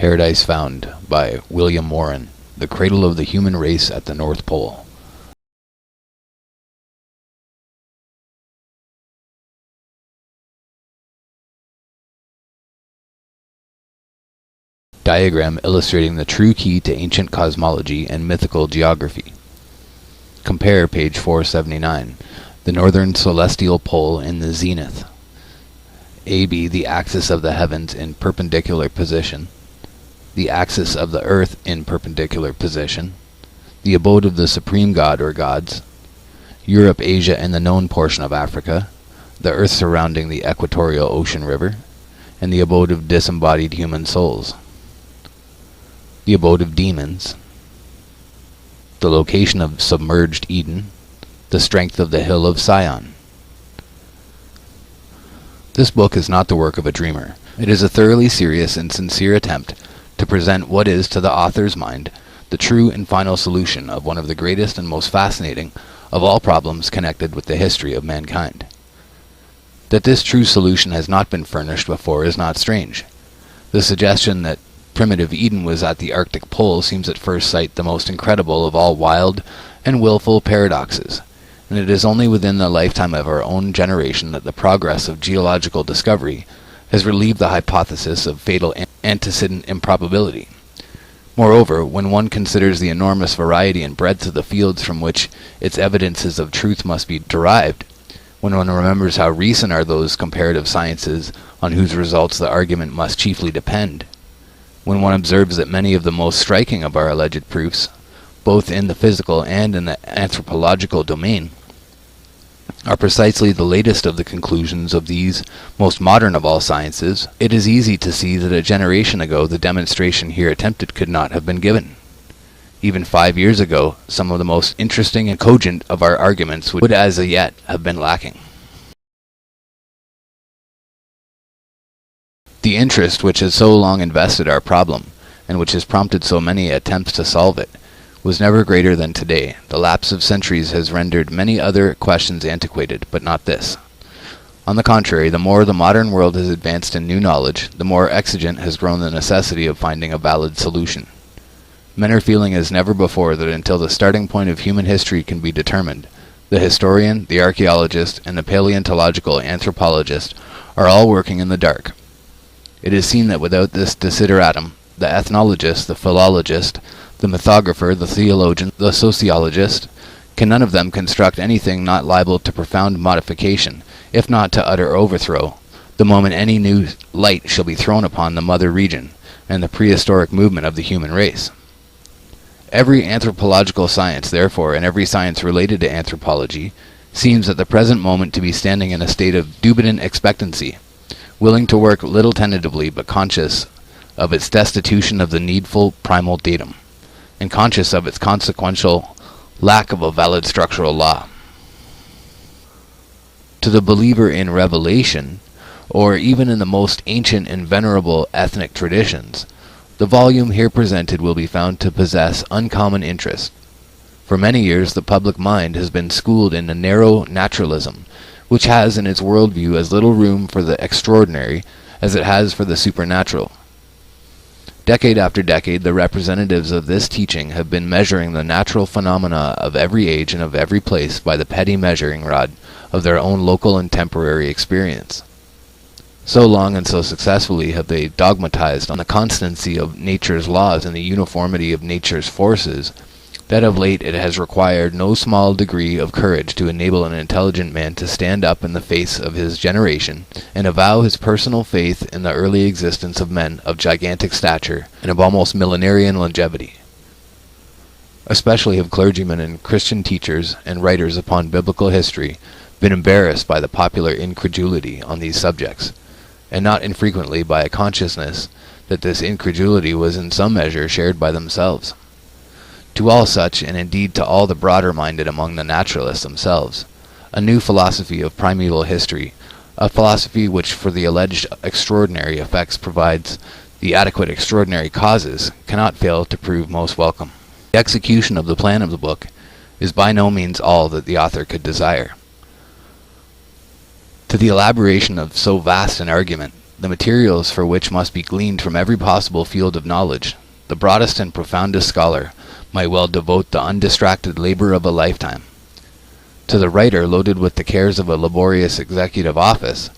Paradise Found by William Warren, The Cradle of the Human Race at the North Pole. Diagram illustrating the true key to ancient cosmology and mythical geography. Compare page 479. The northern celestial pole in the zenith. AB, the axis of the heavens in perpendicular position. The axis of the earth in perpendicular position. The abode of the supreme god or gods. Europe, Asia, and the known portion of Africa. The earth surrounding the equatorial ocean river. And the abode of disembodied human souls. The abode of demons. The location of submerged Eden. The strength of the hill of Sion. This book is not the work of a dreamer. It is a thoroughly serious and sincere attempt to present what is, to the author's mind, the true and final solution of one of the greatest and most fascinating of all problems connected with the history of mankind. That this true solution has not been furnished before is not strange. The suggestion that primitive Eden was at the Arctic Pole seems at first sight the most incredible of all wild and willful paradoxes, and it is only within the lifetime of our own generation that the progress of geological discovery has relieved the hypothesis of fatal antecedent improbability. Moreover, when one considers the enormous variety and breadth of the fields from which its evidences of truth must be derived, when one remembers how recent are those comparative sciences on whose results the argument must chiefly depend, when one observes that many of the most striking of our alleged proofs, both in the physical and in the anthropological domain, are precisely the latest of the conclusions of these most modern of all sciences, it is easy to see that a generation ago the demonstration here attempted could not have been given. Even 5 years ago, some of the most interesting and cogent of our arguments would as yet have been lacking. The interest which has so long invested our problem, and which has prompted so many attempts to solve it, was never greater than today. The lapse of centuries has rendered many other questions antiquated, but not this. On the contrary, the more the modern world has advanced in new knowledge, the more exigent has grown the necessity of finding a valid solution. Men are feeling as never before that until the starting point of human history can be determined, the historian, the archaeologist, and the paleontological anthropologist are all working in the dark. It is seen that without this desideratum, the ethnologist, the philologist, the mythographer, the theologian, the sociologist, can none of them construct anything not liable to profound modification, if not to utter overthrow, the moment any new light shall be thrown upon the mother region, and the prehistoric movement of the human race. Every anthropological science, therefore, and every science related to anthropology, seems at the present moment to be standing in a state of dubitant expectancy, willing to work little tentatively, but conscious of its destitution of the needful primal datum, and conscious of its consequential lack of a valid structural law. To the believer in revelation, or even in the most ancient and venerable ethnic traditions, the volume here presented will be found to possess uncommon interest. For many years the public mind has been schooled in a narrow naturalism, which has in its worldview as little room for the extraordinary as it has for the supernatural. Decade after decade, the representatives of this teaching have been measuring the natural phenomena of every age and of every place by the petty measuring rod of their own local and temporary experience. So long and so successfully have they dogmatized on the constancy of nature's laws and the uniformity of nature's forces, that of late it has required no small degree of courage to enable an intelligent man to stand up in the face of his generation and avow his personal faith in the early existence of men of gigantic stature and of almost millenarian longevity. Especially have clergymen and Christian teachers and writers upon biblical history been embarrassed by the popular incredulity on these subjects, and not infrequently by a consciousness that this incredulity was in some measure shared by themselves. To all such, and indeed to all the broader-minded among the naturalists themselves, a new philosophy of primeval history, a philosophy which for the alleged extraordinary effects provides the adequate extraordinary causes, cannot fail to prove most welcome. The execution of the plan of the book is by no means all that the author could desire. To the elaboration of so vast an argument, the materials for which must be gleaned from every possible field of knowledge, the broadest and profoundest scholar might well devote the undistracted labor of a lifetime. To the writer loaded with the cares of a laborious executive office,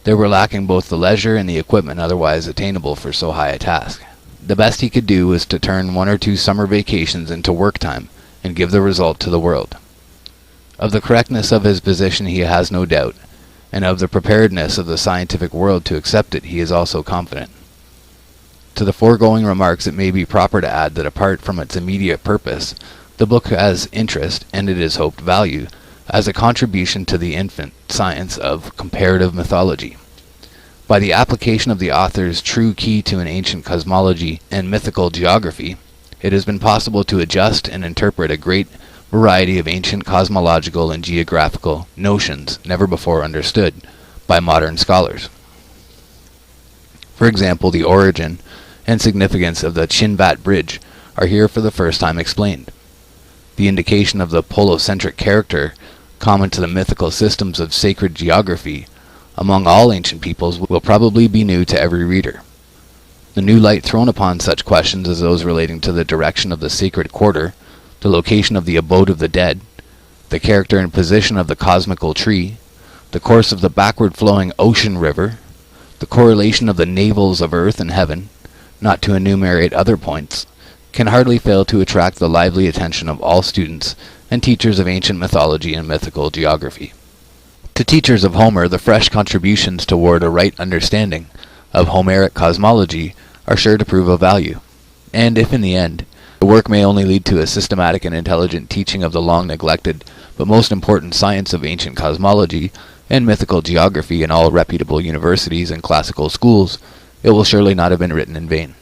there were lacking both the leisure and the equipment otherwise attainable for so high a task. The best he could do was to turn 1 or 2 summer vacations into work time and give the result to the world. Of the correctness of his position he has no doubt, and of the preparedness of the scientific world to accept it he is also confident. To the foregoing remarks it may be proper to add that apart from its immediate purpose, the book has interest, and it is hoped value, as a contribution to the infant science of comparative mythology. By the application of the author's true key to an ancient cosmology and mythical geography, it has been possible to adjust and interpret a great variety of ancient cosmological and geographical notions never before understood by modern scholars. For example, the origin and significance of the Chinvat Bridge are here for the first time explained. The indication of the polocentric character common to the mythical systems of sacred geography among all ancient peoples will probably be new to every reader. The new light thrown upon such questions as those relating to the direction of the sacred quarter, the location of the abode of the dead, the character and position of the cosmical tree, the course of the backward flowing ocean river, the correlation of the navels of earth and heaven, not to enumerate other points, can hardly fail to attract the lively attention of all students and teachers of ancient mythology and mythical geography. To teachers of Homer, the fresh contributions toward a right understanding of Homeric cosmology are sure to prove of value, and if in the end, the work may only lead to a systematic and intelligent teaching of the long-neglected but most important science of ancient cosmology and mythical geography in all reputable universities and classical schools, it will surely not have been written in vain.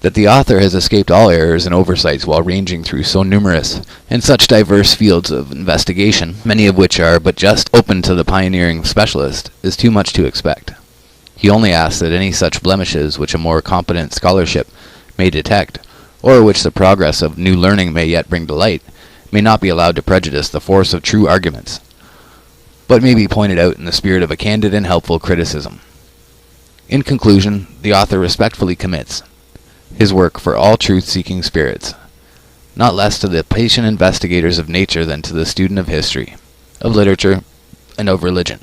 That the author has escaped all errors and oversights while ranging through so numerous and such diverse fields of investigation, many of which are but just open to the pioneering specialist, is too much to expect. He only asks that any such blemishes which a more competent scholarship may detect, or which the progress of new learning may yet bring to light, may not be allowed to prejudice the force of true arguments, but may be pointed out in the spirit of a candid and helpful criticism. In conclusion, the author respectfully commits his work for all truth-seeking spirits, not less to the patient investigators of nature than to the student of history, of literature, and of religion.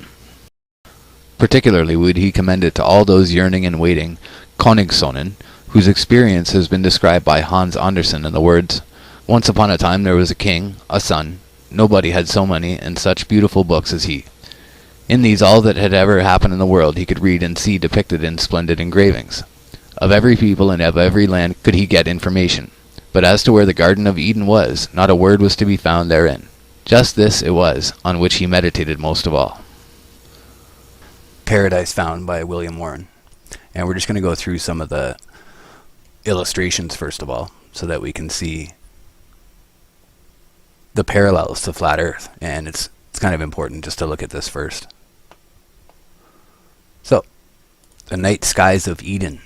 Particularly would he commend it to all those yearning and waiting Königssonen, whose experience has been described by Hans Andersen in the words, "Once upon a time there was a king, a son. Nobody had so many and such beautiful books as he. In these all that had ever happened in the world he could read and see depicted in splendid engravings. Of every people and of every land could he get information. But as to where the Garden of Eden was, not a word was to be found therein. Just this it was, on which he meditated most of all." Paradise Found by William Warren. And we're just going to go through some of the illustrations first of all, so that we can see the parallels to Flat Earth. And it's kind of important just to look at this first. So, the night skies of Eden.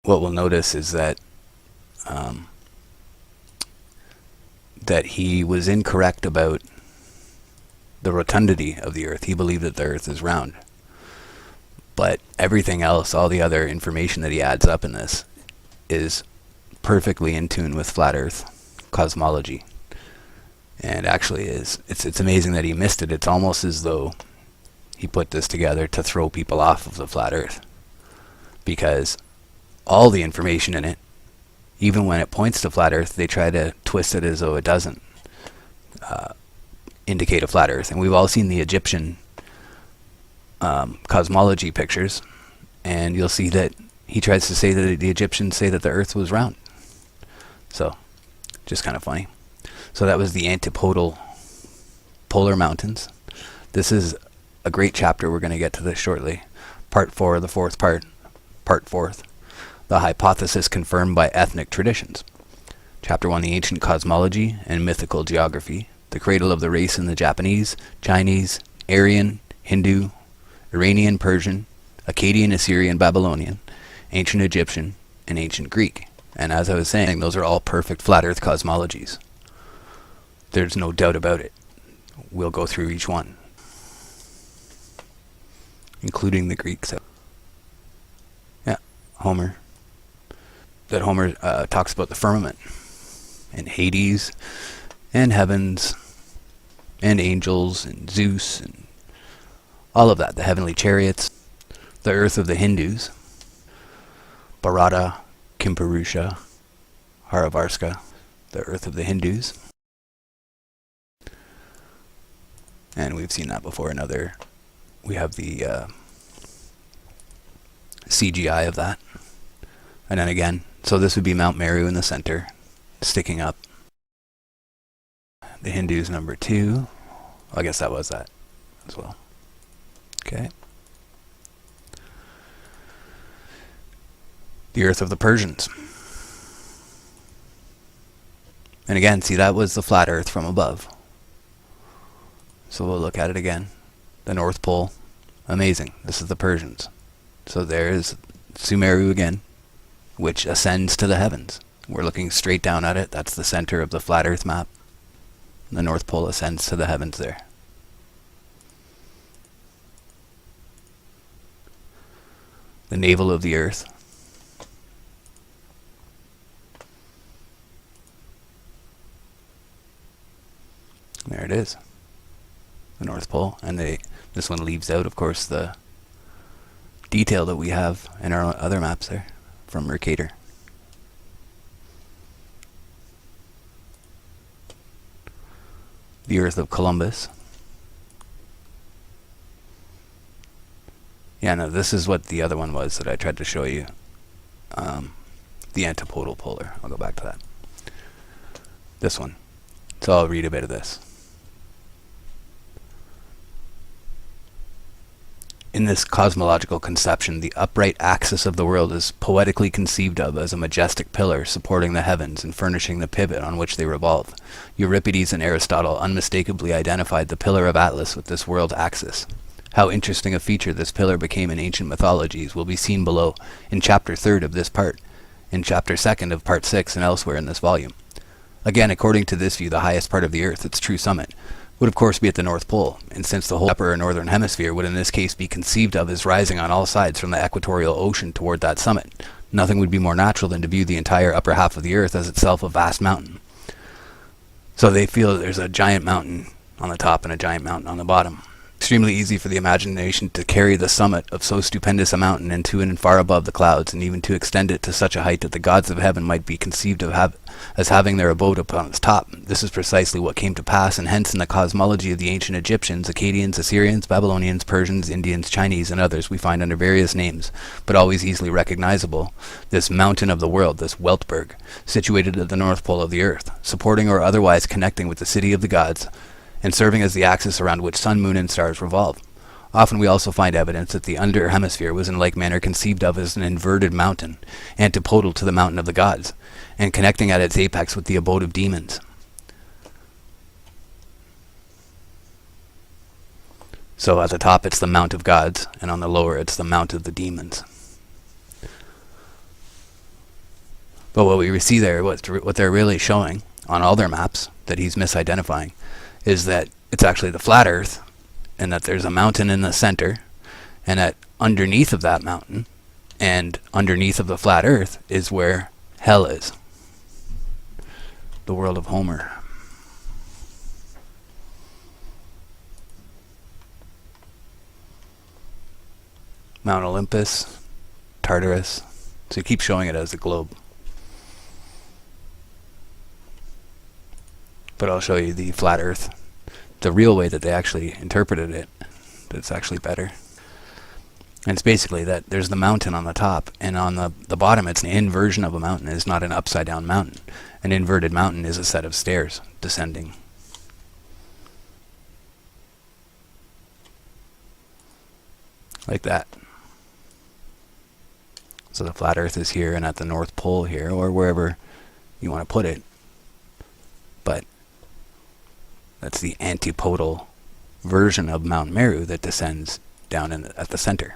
What we'll notice is that that he was incorrect about the rotundity of the Earth. He believed that the Earth is round. But everything else, all the other information that he adds up in this, is perfectly in tune with Flat Earth cosmology. And actually it's amazing that he missed it. It's almost as though he put this together to throw people off of the Flat Earth. Because all the information in it, even when it points to Flat Earth, they try to twist it as though it doesn't indicate a Flat Earth. And we've all seen the Egyptian cosmology pictures, and you'll see that he tries to say that the Egyptians say that the Earth was round. So, just kind of funny. So that was the antipodal polar mountains. This is a great chapter. We're going to get to this shortly. Part 4, the fourth part. Part 4th. The hypothesis confirmed by ethnic traditions. Chapter 1, the ancient cosmology and mythical geography. The cradle of the race in the Japanese, Chinese, Aryan, Hindu, Iranian, Persian, Akkadian, Assyrian, Babylonian, ancient Egyptian, and ancient Greek. And as I was saying, those are all perfect flat earth cosmologies. there's no doubt about it. We'll go through each one, including the Greeks. Yeah, Homer. That Homer talks about the firmament, and Hades, and heavens, and angels, and Zeus, and all of that. The heavenly chariots, the earth of the Hindus, Bharata, Kimpurusha, Haravarska, the earth of the Hindus. And we've seen that before in other... We have the CGI of that. And then again, so this would be Mount Meru in the center, sticking up. The Hindus number 2. I guess that was that as well. Okay. The earth of the Persians. And again, see, that was the flat earth from above. So we'll look at it again. The North Pole. Amazing. This is the Persians. So there's Sumeru again, which ascends to the heavens. We're looking straight down at it. That's the center of the flat earth map. The North Pole ascends to the heavens there. The navel of the earth. There it is. The North Pole. And this one leaves out, of course, the detail that we have in our other maps there from Mercator. The earth of Columbus. Yeah, no, this is what the other one was that I tried to show you. The antipodal polar. I'll go back to that. This one. So I'll read a bit of this. In this cosmological conception, the upright axis of the world is poetically conceived of as a majestic pillar supporting the heavens and furnishing the pivot on which they revolve. Euripides and Aristotle unmistakably identified the pillar of Atlas with this world axis. How interesting a feature this pillar became in ancient mythologies will be seen below in chapter 3rd of this part, in chapter 2nd of part 6, and elsewhere in this volume. Again, according to this view, the highest part of the Earth, its true summit, would of course be at the North Pole, and since the whole upper or northern hemisphere would in this case be conceived of as rising on all sides from the equatorial ocean toward that summit, nothing would be more natural than to view the entire upper half of the Earth as itself a vast mountain. So they feel that there's a giant mountain on the top and a giant mountain on the bottom. Extremely easy for the imagination to carry the summit of so stupendous a mountain into and far above the clouds, and even to extend it to such a height that the gods of heaven might be conceived of as having their abode upon its top. This is precisely what came to pass, and hence in the cosmology of the ancient Egyptians, Akkadians, Assyrians, Babylonians, Persians, Indians, Chinese, and others we find under various names, but always easily recognizable, this mountain of the world, this Weltberg, situated at the North Pole of the Earth, supporting or otherwise connecting with the city of the gods, and serving as the axis around which sun, moon, and stars revolve. Often we also find evidence that the under hemisphere was in like manner conceived of as an inverted mountain, antipodal to the mountain of the gods, and connecting at its apex with the abode of demons. So at the top it's the mount of gods, and on the lower it's the mount of the demons. But what we see there, what they're really showing on all their maps that he's misidentifying, is that it's actually the flat earth, and that there's a mountain in the center, and that underneath of that mountain and underneath of the flat earth is where hell is. The world of Homer. Mount Olympus, Tartarus. So he keeps showing it as a globe. But I'll show you the flat earth, the real way that they actually interpreted it. That's actually better. And it's basically that there's the mountain on the top, and on the bottom it's an inversion of a mountain. It's not an upside down mountain. An inverted mountain is a set of stairs descending. Like that. So the flat earth is here and at the North Pole here, or wherever you want to put it. But that's the antipodal version of Mount Meru that descends down at the center.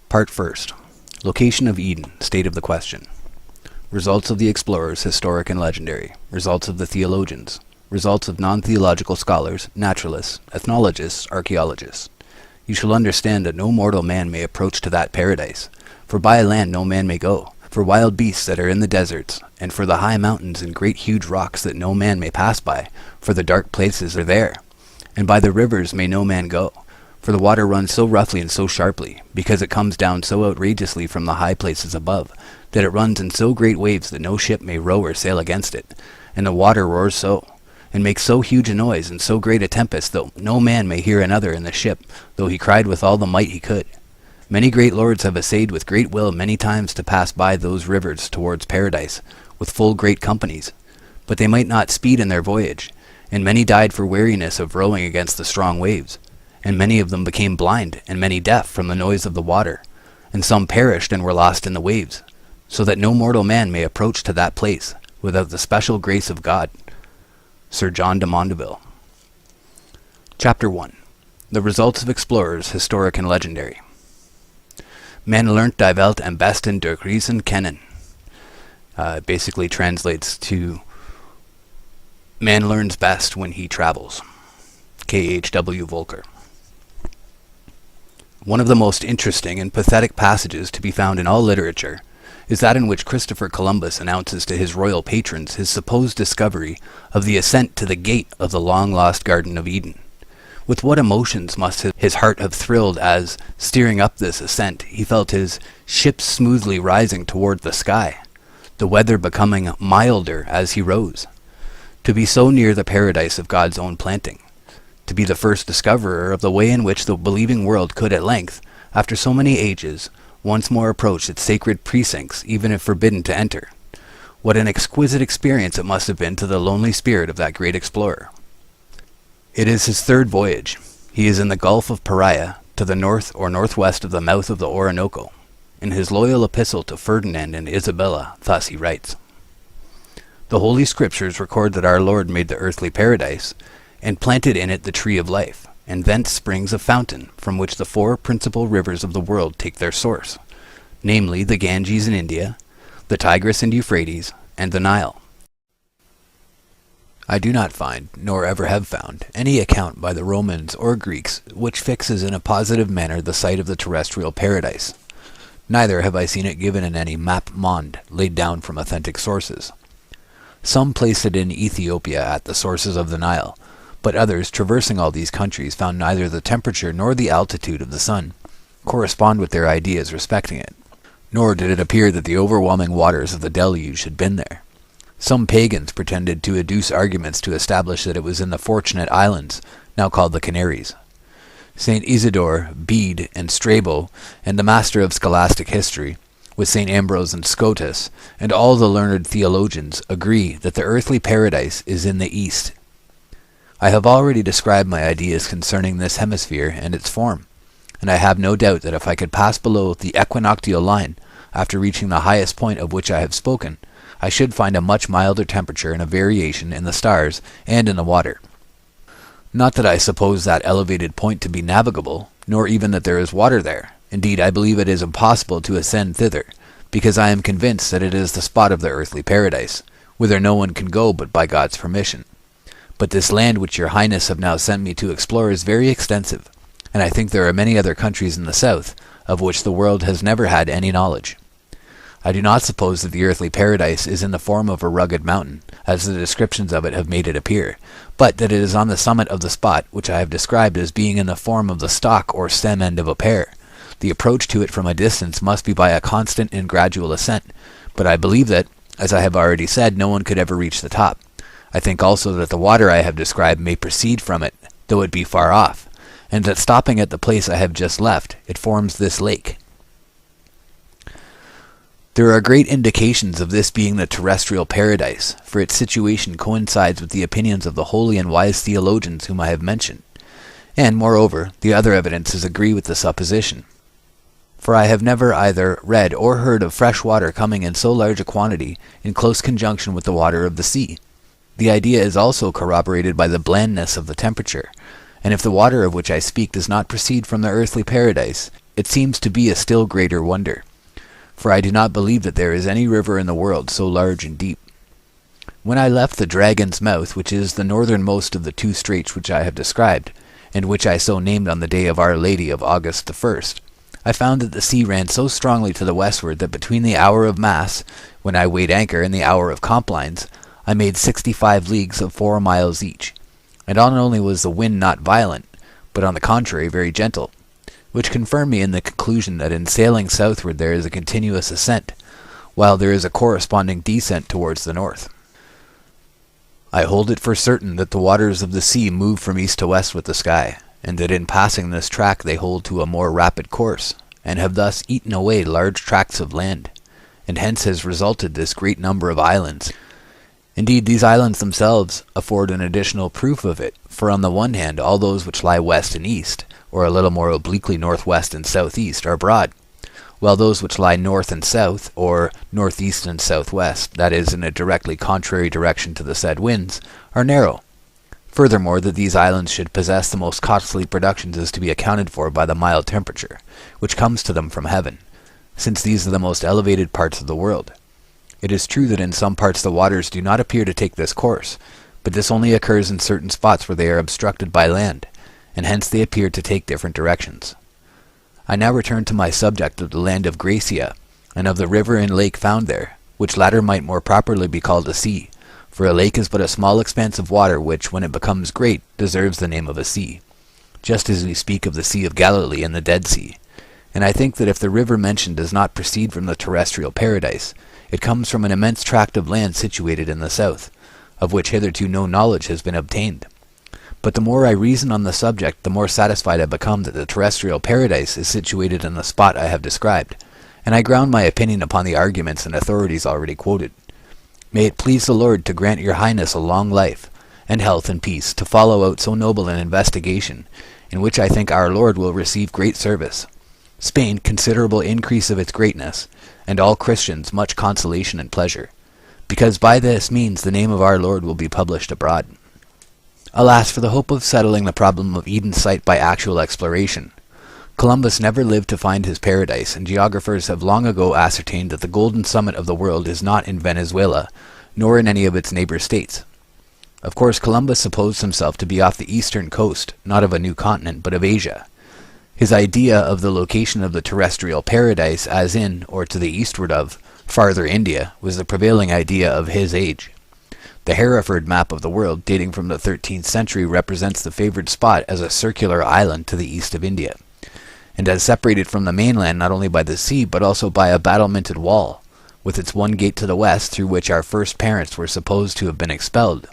Part first. Location of Eden, state of the question. Results of the explorers, historic and legendary. Results of the theologians. Results of non-theological scholars, naturalists, ethnologists, archaeologists. You shall understand that no mortal man may approach to that paradise, for by land no man may go, for wild beasts that are in the deserts, and for the high mountains and great huge rocks that no man may pass by, for the dark places are there. And by the rivers may no man go, for the water runs so roughly and so sharply, because it comes down so outrageously from the high places above, that it runs in so great waves that no ship may row or sail against it, and the water roars so, and makes so huge a noise and so great a tempest that no man may hear another in the ship, though he cried with all the might he could. Many great lords have essayed with great will many times to pass by those rivers towards paradise, with full great companies, but they might not speed in their voyage, and many died for weariness of rowing against the strong waves, and many of them became blind, and many deaf from the noise of the water, and some perished and were lost in the waves, so that no mortal man may approach to that place, without the special grace of God. Sir John de Mondeville. Chapter 1. The Results of Explorers, Historic and Legendary. Men learnt die Welt am besten durch Reisen kennen. Basically translates to man learns best when he travels. K.H.W. Volker. One of the most interesting and pathetic passages to be found in all literature is that in which Christopher Columbus announces to his royal patrons his supposed discovery of the ascent to the gate of the long-lost Garden of Eden. With what emotions must his heart have thrilled as, steering up this ascent, he felt his ship smoothly rising toward the sky, the weather becoming milder as he rose. To be so near the paradise of God's own planting, to be the first discoverer of the way in which the believing world could at length, after so many ages, once more approach its sacred precincts, even if forbidden to enter. What an exquisite experience it must have been to the lonely spirit of that great explorer. It is his third voyage. He is in the Gulf of Paria, to the north or northwest of the mouth of the Orinoco. In his loyal epistle to Ferdinand and Isabella, thus he writes: The Holy Scriptures record that our Lord made the earthly paradise, and planted in it the tree of life, and thence springs a fountain, from which the four principal rivers of the world take their source, namely the Ganges in India, the Tigris and Euphrates, and the Nile. I do not find, nor ever have found, any account by the Romans or Greeks which fixes in a positive manner the site of the terrestrial paradise. Neither have I seen it given in any map monde laid down from authentic sources. Some place it in Ethiopia at the sources of the Nile, but others, traversing all these countries, found neither the temperature nor the altitude of the sun correspond with their ideas respecting it, nor did it appear that the overwhelming waters of the deluge had been there. Some pagans pretended to adduce arguments to establish that it was in the Fortunate Islands, now called the Canaries. St. Isidore, Bede, and Strabo, and the master of scholastic history, with St. Ambrose and Scotus, and all the learned theologians, agree that the earthly paradise is in the east. I have already described my ideas concerning this hemisphere and its form, and I have no doubt that if I could pass below the equinoctial line, after reaching the highest point of which I have spoken, I should find a much milder temperature and a variation in the stars and in the water. Not that I suppose that elevated point to be navigable, nor even that there is water there. Indeed, I believe it is impossible to ascend thither, because I am convinced that it is the spot of the earthly paradise, whither no one can go but by God's permission. But this land which your Highness have now sent me to explore is very extensive, and I think there are many other countries in the south, of which the world has never had any knowledge. I do not suppose that the earthly paradise is in the form of a rugged mountain, as the descriptions of it have made it appear, but that it is on the summit of the spot, which I have described as being in the form of the stalk or stem end of a pear. The approach to it from a distance must be by a constant and gradual ascent, but I believe that, as I have already said, no one could ever reach the top. I think also that the water I have described may proceed from it, though it be far off, and that stopping at the place I have just left, it forms this lake. There are great indications of this being the terrestrial paradise, for its situation coincides with the opinions of the holy and wise theologians whom I have mentioned, and, moreover, the other evidences agree with the supposition. For I have never either read or heard of fresh water coming in so large a quantity in close conjunction with the water of the sea. The idea is also corroborated by the blandness of the temperature, and if the water of which I speak does not proceed from the earthly paradise, it seems to be a still greater wonder, for I do not believe that there is any river in the world so large and deep. When I left the Dragon's Mouth, which is the northernmost of the two straits which I have described, and which I so named on the day of Our Lady of August the 1st, I found that the sea ran so strongly to the westward that between the hour of Mass, when I weighed anchor, and the hour of Complines, I made 65 leagues of 4 miles each. And not only was the wind not violent, but on the contrary very gentle, which confirmed me in the conclusion that in sailing southward there is a continuous ascent, while there is a corresponding descent towards the north. I hold it for certain that the waters of the sea move from east to west with the sky, and that in passing this track they hold to a more rapid course, and have thus eaten away large tracts of land, and hence has resulted this great number of islands. Indeed, these islands themselves afford an additional proof of it, for on the one hand all those which lie west and east, or a little more obliquely northwest and southeast, are broad, while those which lie north and south, or northeast and southwest, that is, in a directly contrary direction to the said winds, are narrow. Furthermore, that these islands should possess the most costly productions is to be accounted for by the mild temperature, which comes to them from heaven, since these are the most elevated parts of the world. It is true that in some parts the waters do not appear to take this course, but this only occurs in certain spots where they are obstructed by land, and hence they appear to take different directions. I now return to my subject of the land of Gracia, and of the river and lake found there, which latter might more properly be called a sea, for a lake is but a small expanse of water which, when it becomes great, deserves the name of a sea, just as we speak of the Sea of Galilee and the Dead Sea. And I think that if the river mentioned does not proceed from the terrestrial paradise, it comes from an immense tract of land situated in the south, of which hitherto no knowledge has been obtained. But the more I reason on the subject, the more satisfied I become that the terrestrial paradise is situated in the spot I have described, and I ground my opinion upon the arguments and authorities already quoted. May it please the Lord to grant your Highness a long life, and health and peace, to follow out so noble an investigation, in which I think our Lord will receive great service. Spain considerable increase of its greatness, and all Christians much consolation and pleasure, because by this means the name of our Lord will be published abroad. Alas for the hope of settling the problem of Eden's site by actual exploration. Columbus never lived to find his paradise, and geographers have long ago ascertained that the golden summit of the world is not in Venezuela, nor in any of its neighbor states. Of course, Columbus supposed himself to be off the eastern coast, not of a new continent, but of Asia. His idea of the location of the terrestrial paradise, as in, or to the eastward of, farther India, was the prevailing idea of his age. The Hereford map of the world, dating from the 13th century, represents the favored spot as a circular island to the east of India, and as separated from the mainland not only by the sea, but also by a battlemented wall, with its one gate to the west, through which our first parents were supposed to have been expelled.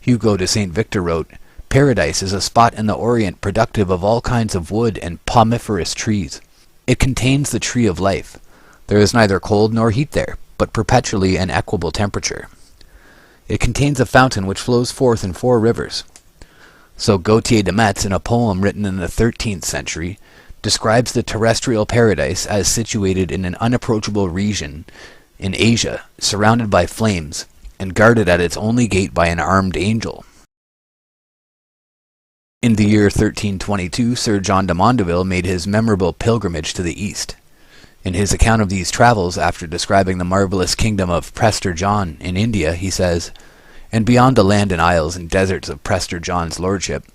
Hugo de St. Victor wrote, "Paradise is a spot in the Orient productive of all kinds of wood and palmiferous trees. It contains the tree of life. There is neither cold nor heat there, but perpetually an equable temperature. It contains a fountain which flows forth in 4 rivers." So Gautier de Metz, in a poem written in the 13th century, describes the terrestrial paradise as situated in an unapproachable region in Asia, surrounded by flames, and guarded at its only gate by an armed angel. In the year 1322, Sir John de Mondeville made his memorable pilgrimage to the east. In his account of these travels, after describing the marvelous kingdom of Prester John in India, he says, "And beyond the land and isles and deserts of Prester John's lordship,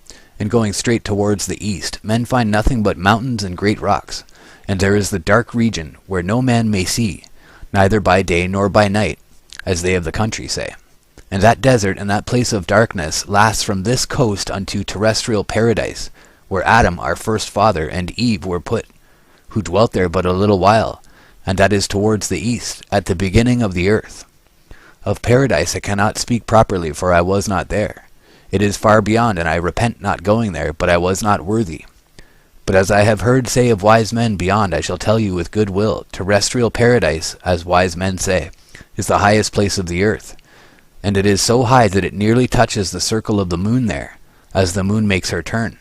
and going straight towards the east, men find nothing but mountains and great rocks, and there is the dark region where no man may see, neither by day nor by night, as they of the country say. And that desert and that place of darkness lasts from this coast unto terrestrial paradise, where Adam our first father and Eve were put, who dwelt there but a little while, and that is towards the east, at the beginning of the earth. Of paradise I cannot speak properly, for I was not there. It is far beyond, and I repent not going there, but I was not worthy. But as I have heard say of wise men beyond, I shall tell you with good will, terrestrial paradise, as wise men say, is the highest place of the earth, and it is so high that it nearly touches the circle of the moon there, as the moon makes her turn.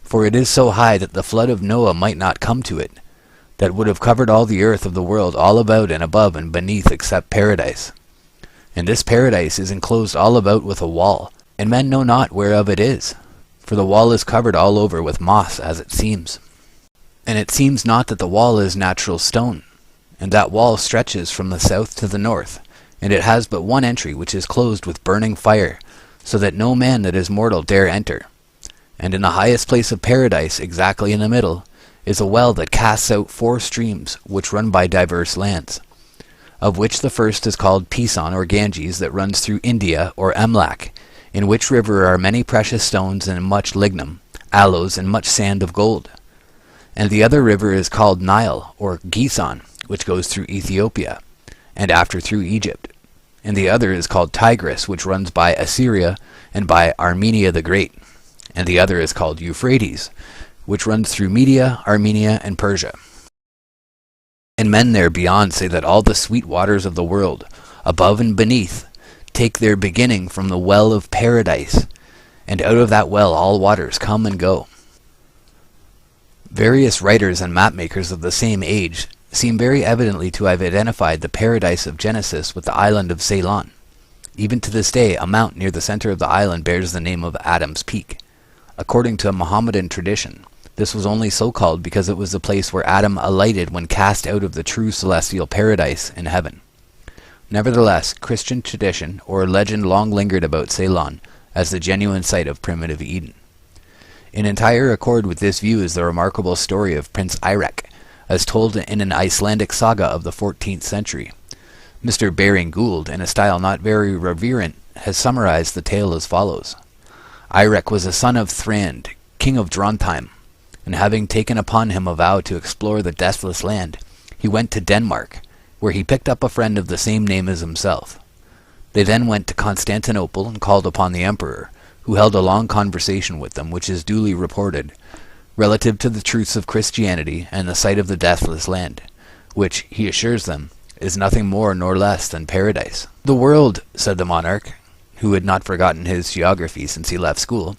For it is so high that the flood of Noah might not come to it, that would have covered all the earth of the world all about and above and beneath except paradise. And this paradise is enclosed all about with a wall, and men know not whereof it is, for the wall is covered all over with moss, as it seems." And it seems not that the wall is natural stone, and that wall stretches from the south to the north, and it has but one entry, which is closed with burning fire, so that no man that is mortal dare enter. And in the highest place of paradise, exactly in the middle, is a well that casts out 4 streams, which run by diverse lands, of which the first is called Pison or Ganges, that runs through India or Emlak, in which river are many precious stones and much lignum, aloes, and much sand of gold. And the other river is called Nile or Gison, which goes through Ethiopia, and after through Egypt. And the other is called Tigris, which runs by Assyria and by Armenia the Great. And the other is called Euphrates, which runs through Media, Armenia, and Persia. And men there beyond say that all the sweet waters of the world, above and beneath, take their beginning from the well of paradise, and out of that well all waters come and go. Various writers and mapmakers of the same age seem very evidently to have identified the paradise of Genesis with the island of Ceylon. Even to this day, a mount near the center of the island bears the name of Adam's Peak. According to Mohammedan tradition, this was only so called because it was the place where Adam alighted when cast out of the true celestial paradise in heaven. Nevertheless, Christian tradition or legend long lingered about Ceylon as the genuine site of primitive Eden. In entire accord with this view is the remarkable story of Prince Eirik, as told in an Icelandic saga of the 14th century. Mr. Baring Gould, in a style not very reverent, has summarized the tale as follows. Eirik was a son of Thrand, king of Drontheim, and having taken upon him a vow to explore the deathless land, he went to Denmark, where he picked up a friend of the same name as himself. They then went to Constantinople and called upon the emperor, who held a long conversation with them, which is duly reported, relative to the truths of Christianity and the sight of the deathless land, which, he assures them, is nothing more nor less than paradise. The world, said the monarch, who had not forgotten his geography since he left school,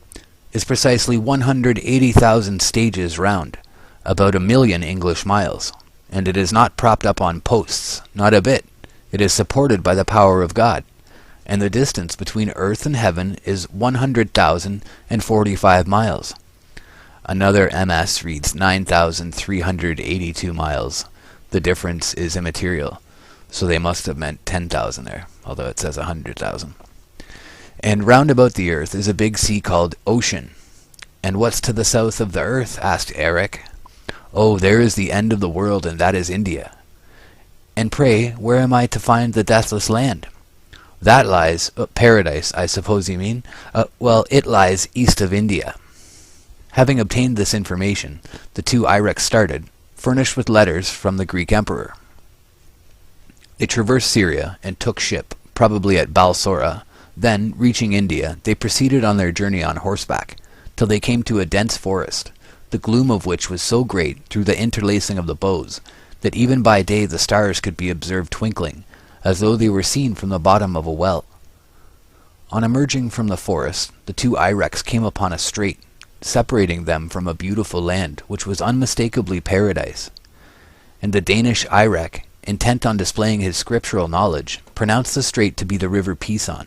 is precisely 180,000 stages round, about 1,000,000 English miles, and it is not propped up on posts, not a bit. It is supported by the power of God, and the distance between earth and heaven is 100,045 miles. Another MS reads 9,382 miles. The difference is immaterial, so they must have meant 10,000 there, although it says 100,000. And round about the earth is a big sea called Ocean. And what's to the south of the earth? Asked Eric. Oh, there is the end of the world, and that is India. And pray, where am I to find the deathless land? That lies, paradise, I suppose you mean? Well, it lies east of India. Having obtained this information, the 2 Eiriks started, furnished with letters from the Greek emperor. They traversed Syria and took ship, probably at Balsora. Then, reaching India, they proceeded on their journey on horseback, till they came to a dense forest, the gloom of which was so great through the interlacing of the boughs, that even by day the stars could be observed twinkling, as though they were seen from the bottom of a well. On emerging from the forest, the 2 Eiriks came upon a strait, separating them from a beautiful land, which was unmistakably paradise. And the Danish Eirik, intent on displaying his scriptural knowledge, pronounced the strait to be the river Pison.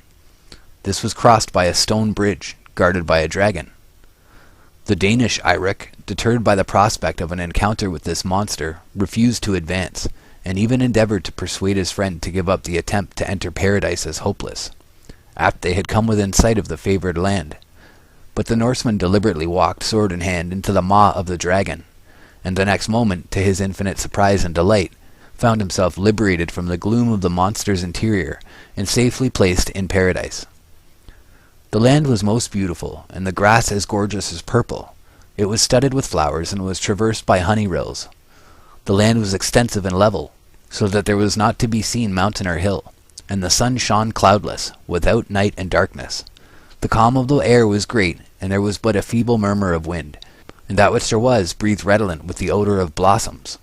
This was crossed by a stone bridge, guarded by a dragon. The Danish Eirik, deterred by the prospect of an encounter with this monster, refused to advance, and even endeavored to persuade his friend to give up the attempt to enter paradise as hopeless, after they had come within sight of the favored land. But the Norseman deliberately walked sword in hand into the maw of the dragon, and the next moment, to his infinite surprise and delight, found himself liberated from the gloom of the monster's interior and safely placed in paradise. The land was most beautiful, and the grass as gorgeous as purple. It was studded with flowers and was traversed by honey rills. The land was extensive and level, so that there was not to be seen mountain or hill, and the sun shone cloudless, without night and darkness. The calm of the air was great, and there was but a feeble murmur of wind, and that which there was breathed redolent with the odor of blossoms.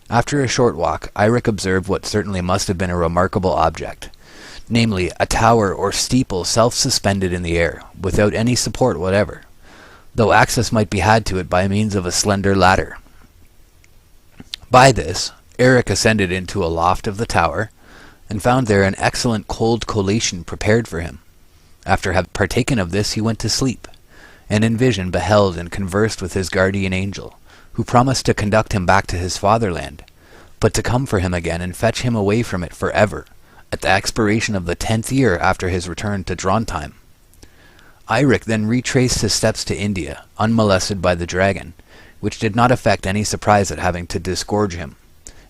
After a short walk, Eirik observed what certainly must have been a remarkable object, namely, a tower or steeple self-suspended in the air, without any support whatever, though access might be had to it by means of a slender ladder. By this, Eirik ascended into a loft of the tower, and found there an excellent cold collation prepared for him. After having partaken of this, he went to sleep, and in vision beheld and conversed with his guardian angel, who promised to conduct him back to his fatherland, but to come for him again and fetch him away from it forever, at the expiration of the 10th year after his return to Drontheim. Eirik then retraced his steps to India, unmolested by the dragon, which did not affect any surprise at having to disgorge him,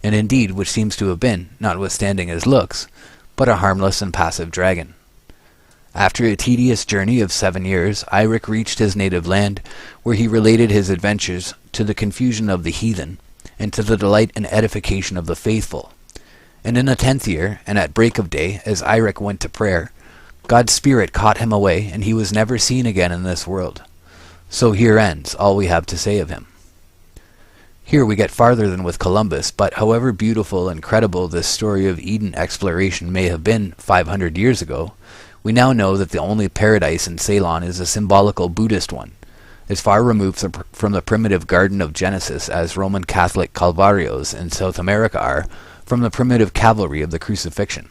and indeed which seems to have been, notwithstanding his looks, but a harmless and passive dragon. After a tedious journey of 7 years, Eirik reached his native land, where he related his adventures to the confusion of the heathen, and to the delight and edification of the faithful. And in the 10th year, and at break of day, as Eirik went to prayer, God's spirit caught him away, and he was never seen again in this world. So here ends all we have to say of him. Here we get farther than with Columbus, but however beautiful and credible this story of Eden exploration may have been 500 years ago, we now know that the only paradise in Ceylon is a symbolical Buddhist one, as far removed from the primitive Garden of Genesis as Roman Catholic Calvarios in South America are from the primitive cavalry of the crucifixion.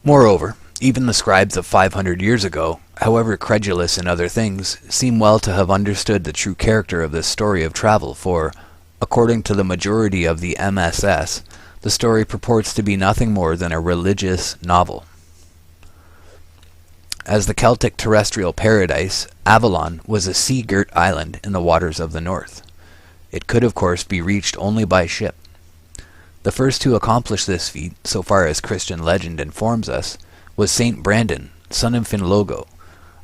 Moreover, even the scribes of 500 years ago, however credulous in other things, seem well to have understood the true character of this story of travel, for, according to the majority of the MSS, the story purports to be nothing more than a religious novel. As the Celtic terrestrial paradise, Avalon was a sea-girt island in the waters of the north. It could, of course, be reached only by ship. The first to accomplish this feat, so far as Christian legend informs us, was Saint Brandon, son of Finlogo,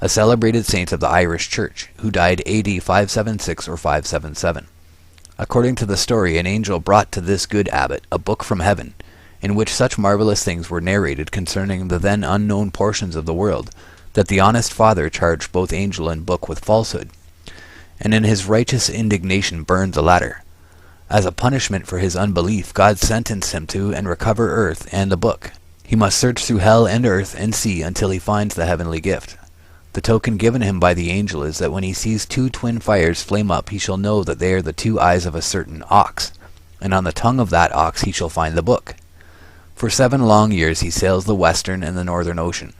a celebrated saint of the Irish Church, who died AD 576 or 577. According to the story, an angel brought to this good abbot a book from heaven, in which such marvelous things were narrated concerning the then unknown portions of the world, that the honest father charged both angel and book with falsehood, and in his righteous indignation burned the latter. As a punishment for his unbelief, God sentenced him to and recover earth and the book. He must search through hell and earth and sea until he finds the heavenly gift. The token given him by the angel is that when he sees 2 twin fires flame up, he shall know that they are the 2 eyes of a certain ox, and on the tongue of that ox he shall find the book. For 7 long years he sails the western and the northern ocean.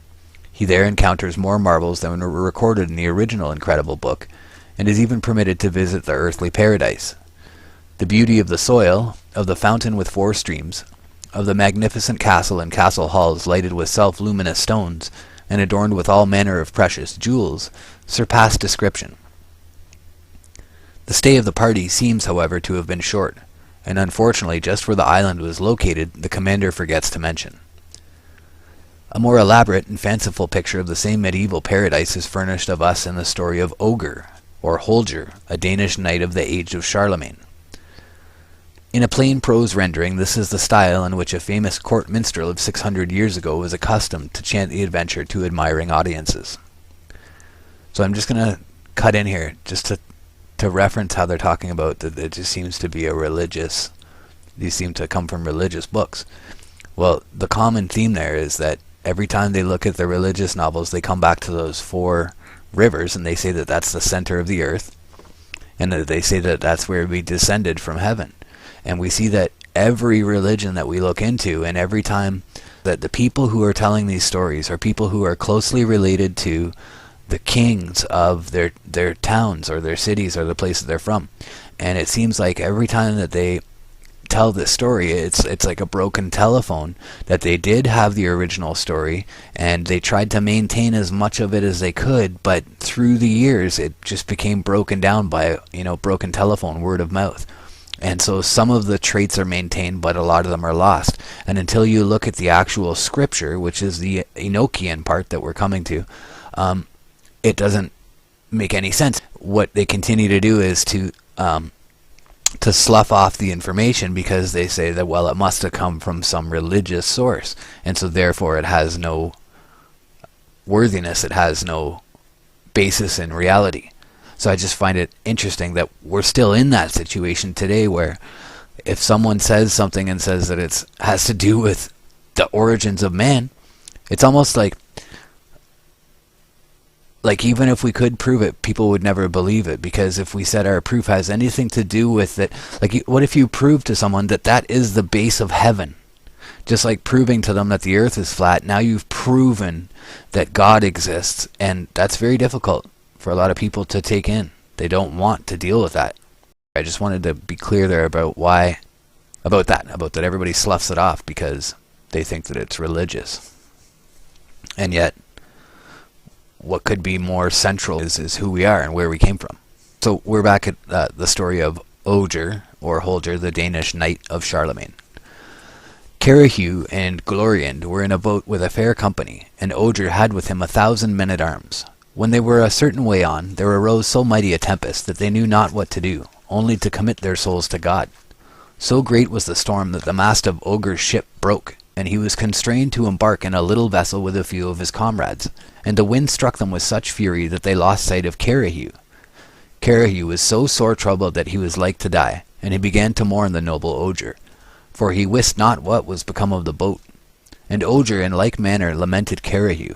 He there encounters more marvels than were recorded in the original incredible book, and is even permitted to visit the earthly paradise. The beauty of the soil, of the fountain with 4 streams, of the magnificent castle and castle halls lighted with self-luminous stones, and adorned with all manner of precious jewels, surpass description. The stay of the party seems, however, to have been short, and unfortunately just where the island was located the commander forgets to mention. A more elaborate and fanciful picture of the same medieval paradise is furnished of us in the story of Ogre, or Holger, a Danish knight of the age of Charlemagne. In a plain prose rendering, this is the style in which a famous court minstrel of 600 years ago was accustomed to chant the adventure to admiring audiences. So I'm just going to cut in here, just to reference how they're talking about that it just seems to be these seem to come from religious books. Well, the common theme there is that every time they look at the religious novels, they come back to those 4 rivers, and they say that that's the center of the earth, and that they say that that's where we descended from heaven. And we see that every religion that we look into, and every time that the people who are telling these stories are people who are closely related to the kings of their towns or their cities or the place that they're from. And it seems like every time that they tell this story, it's like a broken telephone, that they did have the original story and they tried to maintain as much of it as they could, but through the years it just became broken down by, broken telephone, word of mouth. And so some of the traits are maintained, but a lot of them are lost. And until you look at the actual scripture, which is the Enochian part that we're coming to, it doesn't make any sense. What they continue to do is to slough off the information, because they say that, well, it must have come from some religious source, and so therefore it has no worthiness, it has no basis in reality. So I just find it interesting that we're still in that situation today, where if someone says something and says that it has to do with the origins of man, it's almost like even if we could prove it, people would never believe it, because if we said our proof has anything to do with it, what if you prove to someone that that is the base of heaven? Just like proving to them that the earth is flat, now you've proven that God exists, and that's very difficult for a lot of people to take in, They don't want to deal with that. I just wanted to be clear there about that everybody sloughs it off because they think that it's religious. And yet, what could be more central is who we are and where we came from. So we're back at the story of Ogier, or Holger, the Danish knight of Charlemagne. Carahu and Gloriand were in a boat with a fair company, and Ogier had with him 1,000 men-at-arms. When they were a certain way on, there arose so mighty a tempest that they knew not what to do, only to commit their souls to God. So great was the storm that the mast of Ogier's ship broke, and he was constrained to embark in a little vessel with a few of his comrades, and the wind struck them with such fury that they lost sight of Carahu. Carahu was so sore troubled that he was like to die, and he began to mourn the noble Ogier, for he wist not what was become of the boat. And Ogier in like manner lamented Carahu.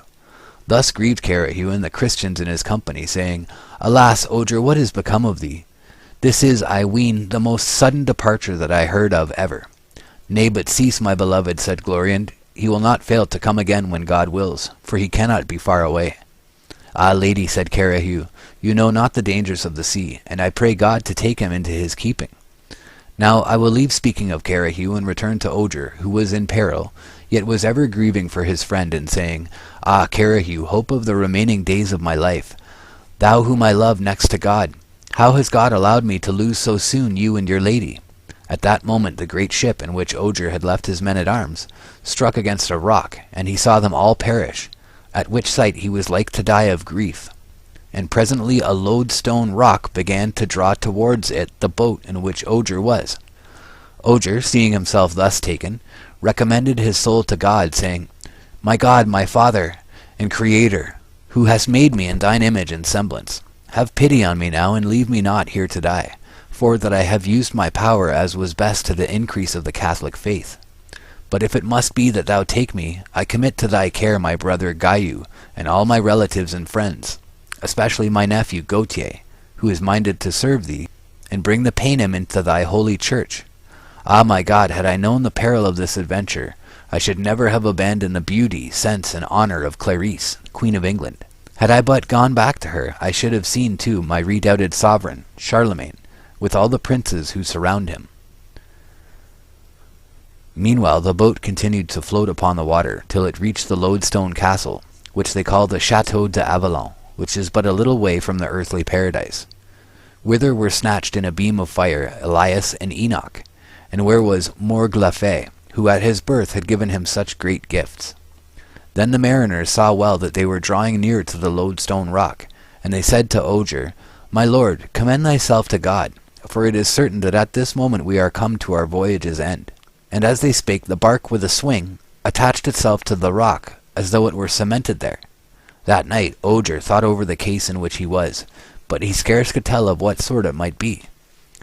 Thus grieved Carahu and the Christians in his company, saying, Alas, Ogier, what is become of thee? This is, I ween, the most sudden departure that I heard of ever. Nay, but cease, my beloved, said Gloriand. He will not fail to come again when God wills, for he cannot be far away. Ah, lady, said Carahu, you know not the dangers of the sea, and I pray God to take him into his keeping. Now I will leave speaking of Carahu and return to Ogier, who was in peril, yet was ever grieving for his friend, and saying, Ah, Carahu, hope of the remaining days of my life, thou whom I love next to God, how has God allowed me to lose so soon you and your lady? At that moment the great ship in which Ogier had left his men-at-arms struck against a rock, and he saw them all perish, at which sight he was like to die of grief. And presently a lodestone rock began to draw towards it the boat in which Ogier was. Ogier, seeing himself thus taken, recommended his soul to God, saying, My God, my Father and Creator, who hast made me in thine image and semblance, have pity on me now, and leave me not here to die, for that I have used my power as was best to the increase of the Catholic faith. But if it must be that thou take me, I commit to thy care my brother Gaiu, and all my relatives and friends, especially my nephew Gautier, who is minded to serve thee, and bring the Paynim into thy holy church. Ah, my God, had I known the peril of this adventure, I should never have abandoned the beauty, sense, and honour of Clarice, Queen of England. Had I but gone back to her, I should have seen too my redoubted sovereign, Charlemagne, with all the princes who surround him. Meanwhile the boat continued to float upon the water, till it reached the lodestone castle, which they call the Château d'Avalon, which is but a little way from the earthly paradise. Whither were snatched in a beam of fire Elias and Enoch, and where was Morglafé, who at his birth had given him such great gifts. Then the mariners saw well that they were drawing near to the lodestone rock, and they said to Ogier, My lord, commend thyself to God, for it is certain that at this moment we are come to our voyage's end. And as they spake, the bark with a swing attached itself to the rock, as though it were cemented there. That night Ogier thought over the case in which he was, but he scarce could tell of what sort it might be.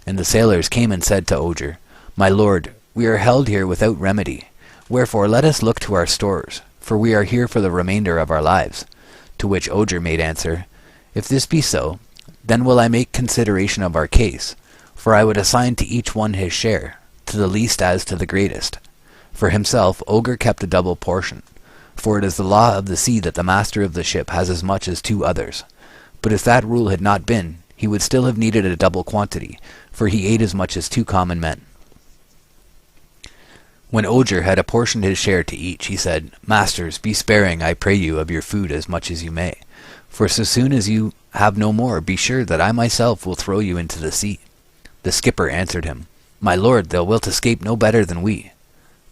And the sailors came and said to Ogier, My lord, we are held here without remedy, wherefore let us look to our stores, for we are here for the remainder of our lives. To which Ogier made answer, If this be so, then will I make consideration of our case, for I would assign to each one his share, to the least as to the greatest. For himself Ogier kept a double portion, for it is the law of the sea that the master of the ship has as much as 2 others. But if that rule had not been, he would still have needed a double quantity, for he ate as much as 2 common men. When Ogier had apportioned his share to each, he said, Masters, be sparing, I pray you, of your food as much as you may, for so soon as you have no more, be sure that I myself will throw you into the sea. The skipper answered him, My lord, thou wilt escape no better than we.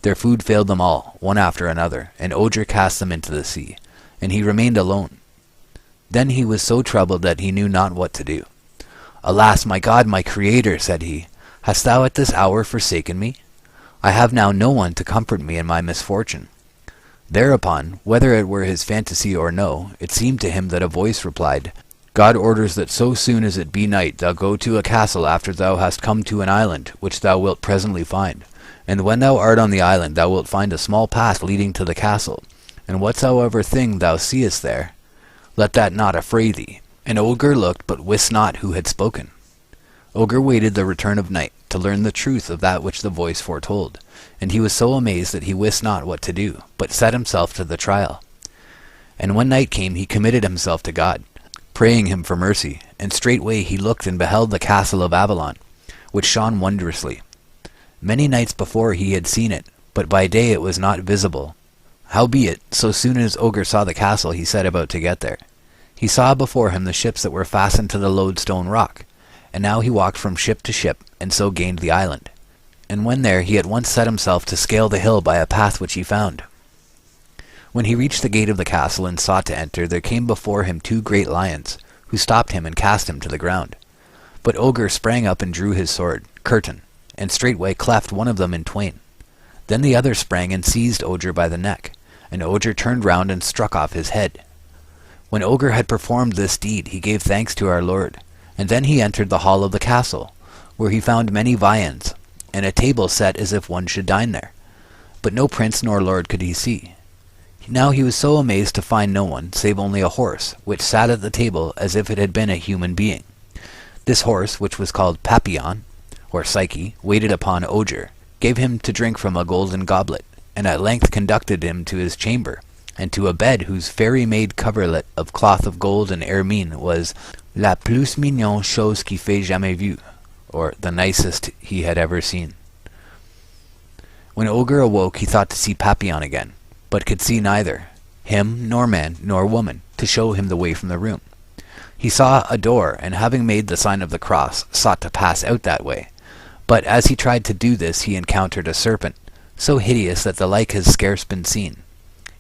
Their food failed them all, one after another, and Ogier cast them into the sea, and he remained alone. Then he was so troubled that he knew not what to do. Alas, my God, my Creator, said he, hast thou at this hour forsaken me? I have now no one to comfort me in my misfortune. Thereupon, whether it were his fantasy or no, it seemed to him that a voice replied, God orders that so soon as it be night thou go to a castle after thou hast come to an island, which thou wilt presently find. And when thou art on the island thou wilt find a small path leading to the castle, and whatsoever thing thou seest there, let that not affray thee. And Ogier looked, but wist not who had spoken. Ogier waited the return of night, to learn the truth of that which the voice foretold, and he was so amazed that he wist not what to do, but set himself to the trial. And when night came he committed himself to God, praying him for mercy, and straightway he looked and beheld the castle of Avalon, which shone wondrously. Many nights before he had seen it, but by day it was not visible. Howbeit, so soon as Ogre saw the castle, he set about to get there. He saw before him the ships that were fastened to the lodestone rock, and now he walked from ship to ship, and so gained the island. And when there, he at once set himself to scale the hill by a path which he found. When he reached the gate of the castle and sought to enter, there came before him 2 great lions, who stopped him and cast him to the ground. But Ogre sprang up and drew his sword, Curtain, and straightway cleft one of them in twain. Then the other sprang and seized Ogre by the neck, and Ogre turned round and struck off his head. When Ogre had performed this deed, he gave thanks to our Lord, and then he entered the hall of the castle, where he found many viands, and a table set as if one should dine there. But no prince nor lord could he see. Now he was so amazed to find no one, save only a horse, which sat at the table as if it had been a human being. This horse, which was called Papillon, or Psyche, waited upon Ogre, gave him to drink from a golden goblet, and at length conducted him to his chamber, and to a bed whose fairy-made coverlet of cloth of gold and ermine was la plus mignonne chose qu'il fait jamais vue, or the nicest he had ever seen. When Ogre awoke, he thought to see Papillon again, but could see neither him nor man nor woman to show him the way from the room. He saw a door, and having made the sign of the cross, sought to pass out that way. But as he tried to do this, he encountered a serpent, so hideous that the like has scarce been seen.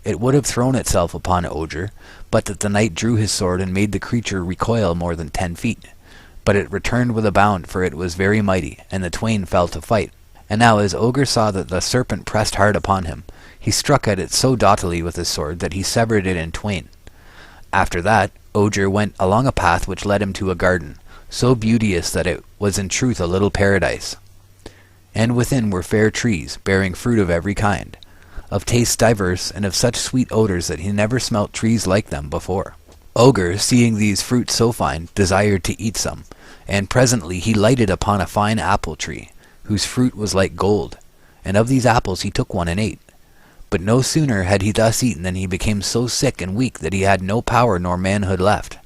It would have thrown itself upon Ogre, but that the knight drew his sword and made the creature recoil more than 10 feet. But it returned with a bound, for it was very mighty, and the twain fell to fight. And now as Ogre saw that the serpent pressed hard upon him, he struck at it so doughtily with his sword that he severed it in twain. After that, Ogre went along a path which led him to a garden, so beauteous that it was in truth a little paradise. And within were fair trees, bearing fruit of every kind, of tastes diverse, and of such sweet odours that he never smelt trees like them before. Ogre, seeing these fruits so fine, desired to eat some, and presently he lighted upon a fine apple tree, whose fruit was like gold, and of these apples he took one and ate. But no sooner had he thus eaten than he became so sick and weak that he had no power nor manhood left.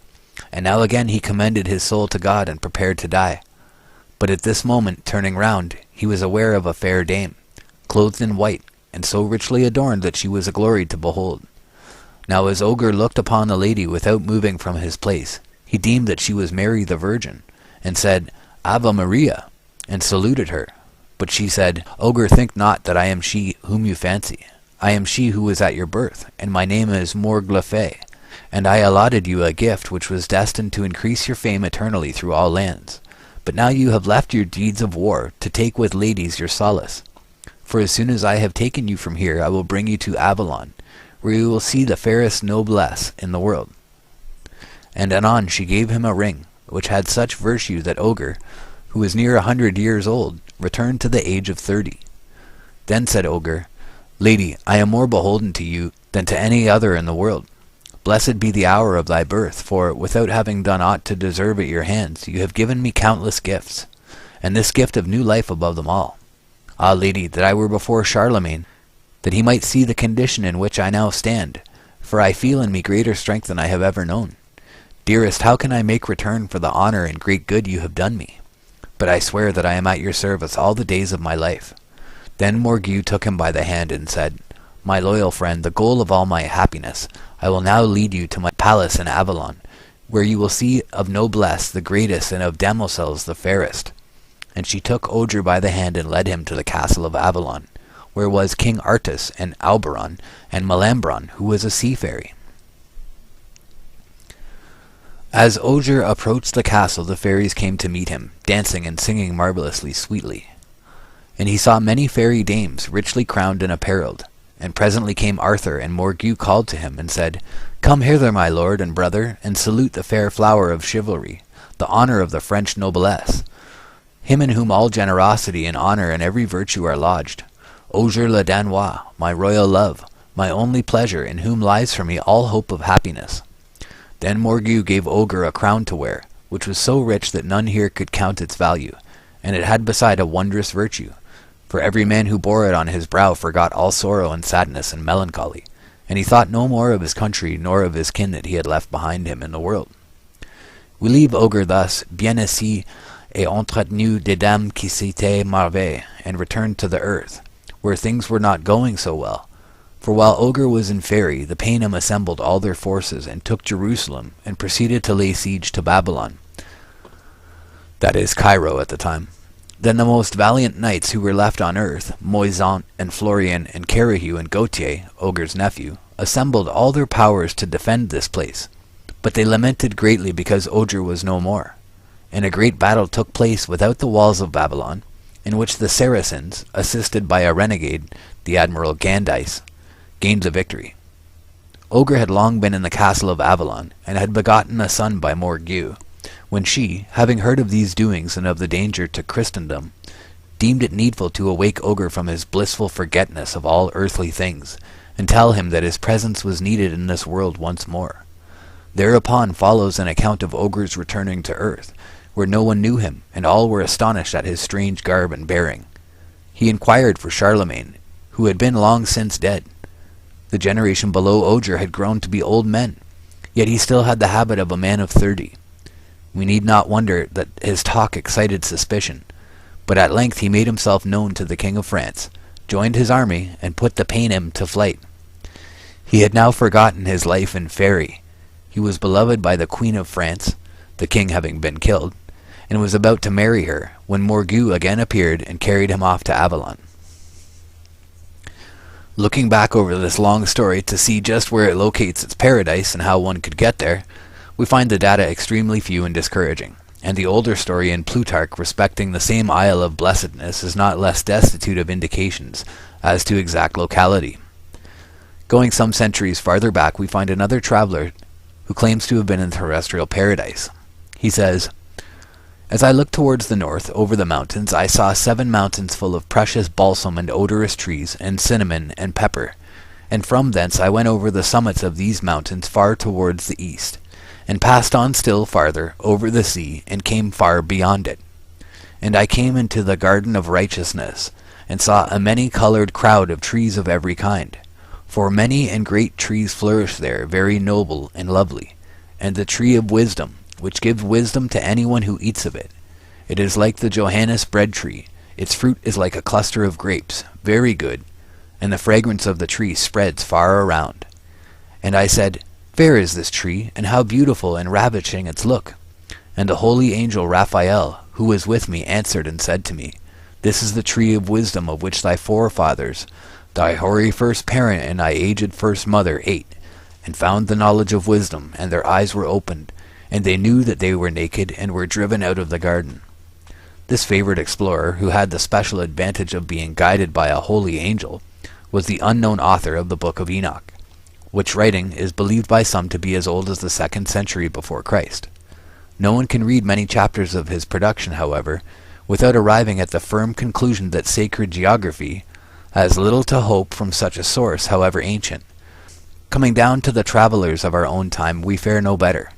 And now again he commended his soul to God and prepared to die. But at this moment, turning round, he was aware of a fair dame, clothed in white, and so richly adorned that she was a glory to behold. Now as Ogre looked upon the lady without moving from his place, he deemed that she was Mary the Virgin, and said, Ave Maria, and saluted her. But she said, Ogre, think not that I am she whom you fancy. I am she who was at your birth, and my name is Morglefe, and I allotted you a gift which was destined to increase your fame eternally through all lands. But now you have left your deeds of war to take with ladies your solace. For as soon as I have taken you from here, I will bring you to Avalon, where you will see the fairest noblesse in the world. And anon she gave him a ring, which had such virtue that Ogre, who was near 100 years old, returned to the age of 30. Then said Ogre, Lady, I am more beholden to you than to any other in the world. Blessed be the hour of thy birth, for, without having done aught to deserve at your hands, you have given me countless gifts, and this gift of new life above them all. Ah, lady, that I were before Charlemagne, that he might see the condition in which I now stand, for I feel in me greater strength than I have ever known. Dearest, how can I make return for the honour and great good you have done me? But I swear that I am at your service all the days of my life. Then Morgue took him by the hand and said, My loyal friend, the goal of all my happiness, I will now lead you to my palace in Avalon, where you will see of noblesse the greatest and of demoiselles the fairest. And she took Ogre by the hand and led him to the castle of Avalon, where was King Artus and Alberon and Melambron, who was a sea fairy. As Ogre approached the castle, the fairies came to meet him, dancing and singing marvellously sweetly. And he saw many fairy dames, richly crowned and apparelled. And presently came Arthur, and Morgue called to him, and said, Come hither, my lord and brother, and salute the fair flower of chivalry, the honour of the French noblesse, him in whom all generosity and honour and every virtue are lodged. Ogre le Danois, my royal love, my only pleasure, in whom lies for me all hope of happiness. Then Morgue gave Ogre a crown to wear, which was so rich that none here could count its value, and it had beside a wondrous virtue. For every man who bore it on his brow forgot all sorrow and sadness and melancholy, and he thought no more of his country nor of his kin that he had left behind him in the world. We leave Ogre thus, bien assis et entretenu des dames qui s'étaient marveillées, and return to the earth, where things were not going so well. For while Ogre was in Fairy, the Paynim assembled all their forces and took Jerusalem, and proceeded to lay siege to Babylon. That is, Cairo at the time. Then the most valiant knights who were left on earth, Moisant and Florian and Carahu and Gautier, Ogre's nephew, assembled all their powers to defend this place. But they lamented greatly because Ogre was no more. And a great battle took place without the walls of Babylon, in which the Saracens, assisted by a renegade, the Admiral Gandice, gained the victory. Ogre had long been in the castle of Avalon, and had begotten a son by Morgue, when she, having heard of these doings and of the danger to Christendom, deemed it needful to awake Ogre from his blissful forgetness of all earthly things, and tell him that his presence was needed in this world once more. Thereupon follows an account of Ogre's returning to earth, where no one knew him, and all were astonished at his strange garb and bearing. He inquired for Charlemagne, who had been long since dead. The generation below Ogre had grown to be old men, yet he still had the habit of a man of 30. We need not wonder that his talk excited suspicion, but at length he made himself known to the King of France, joined his army, and put the Paynim to flight. He had now forgotten his life in Fairy. He was beloved by the Queen of France, the king having been killed, and was about to marry her, when Morgue again appeared and carried him off to Avalon. Looking back over this long story to see just where it locates its paradise and how one could get there, we find the data extremely few and discouraging, and the older story in Plutarch respecting the same Isle of Blessedness is not less destitute of indications as to exact locality. Going some centuries farther back, we find another traveler who claims to have been in terrestrial paradise. He says, "As I looked towards the north, over the mountains, I saw 7 mountains full of precious balsam and odorous trees, and cinnamon and pepper. And from thence I went over the summits of these mountains far towards the east, and passed on still farther, over the sea, and came far beyond it. And I came into the garden of righteousness, and saw a many-colored crowd of trees of every kind. For many and great trees flourish there, very noble and lovely, and the tree of wisdom, which gives wisdom to anyone who eats of it. It is like the Johannes bread tree. Its fruit is like a cluster of grapes, very good, and the fragrance of the tree spreads far around. And I said, Fair is this tree, and how beautiful and ravishing its look. And the holy angel Raphael, who was with me, answered and said to me, This is the tree of wisdom of which thy forefathers, thy hoary first parent and thy aged first mother, ate, and found the knowledge of wisdom, and their eyes were opened, and they knew that they were naked, and were driven out of the garden." This favored explorer, who had the special advantage of being guided by a holy angel, was the unknown author of the Book of Enoch, which writing is believed by some to be as old as the 2nd century before Christ. No one can read many chapters of his production, however, without arriving at the firm conclusion that sacred geography has little to hope from such a source, however ancient. Coming down to the travelers of our own time, we fare no better,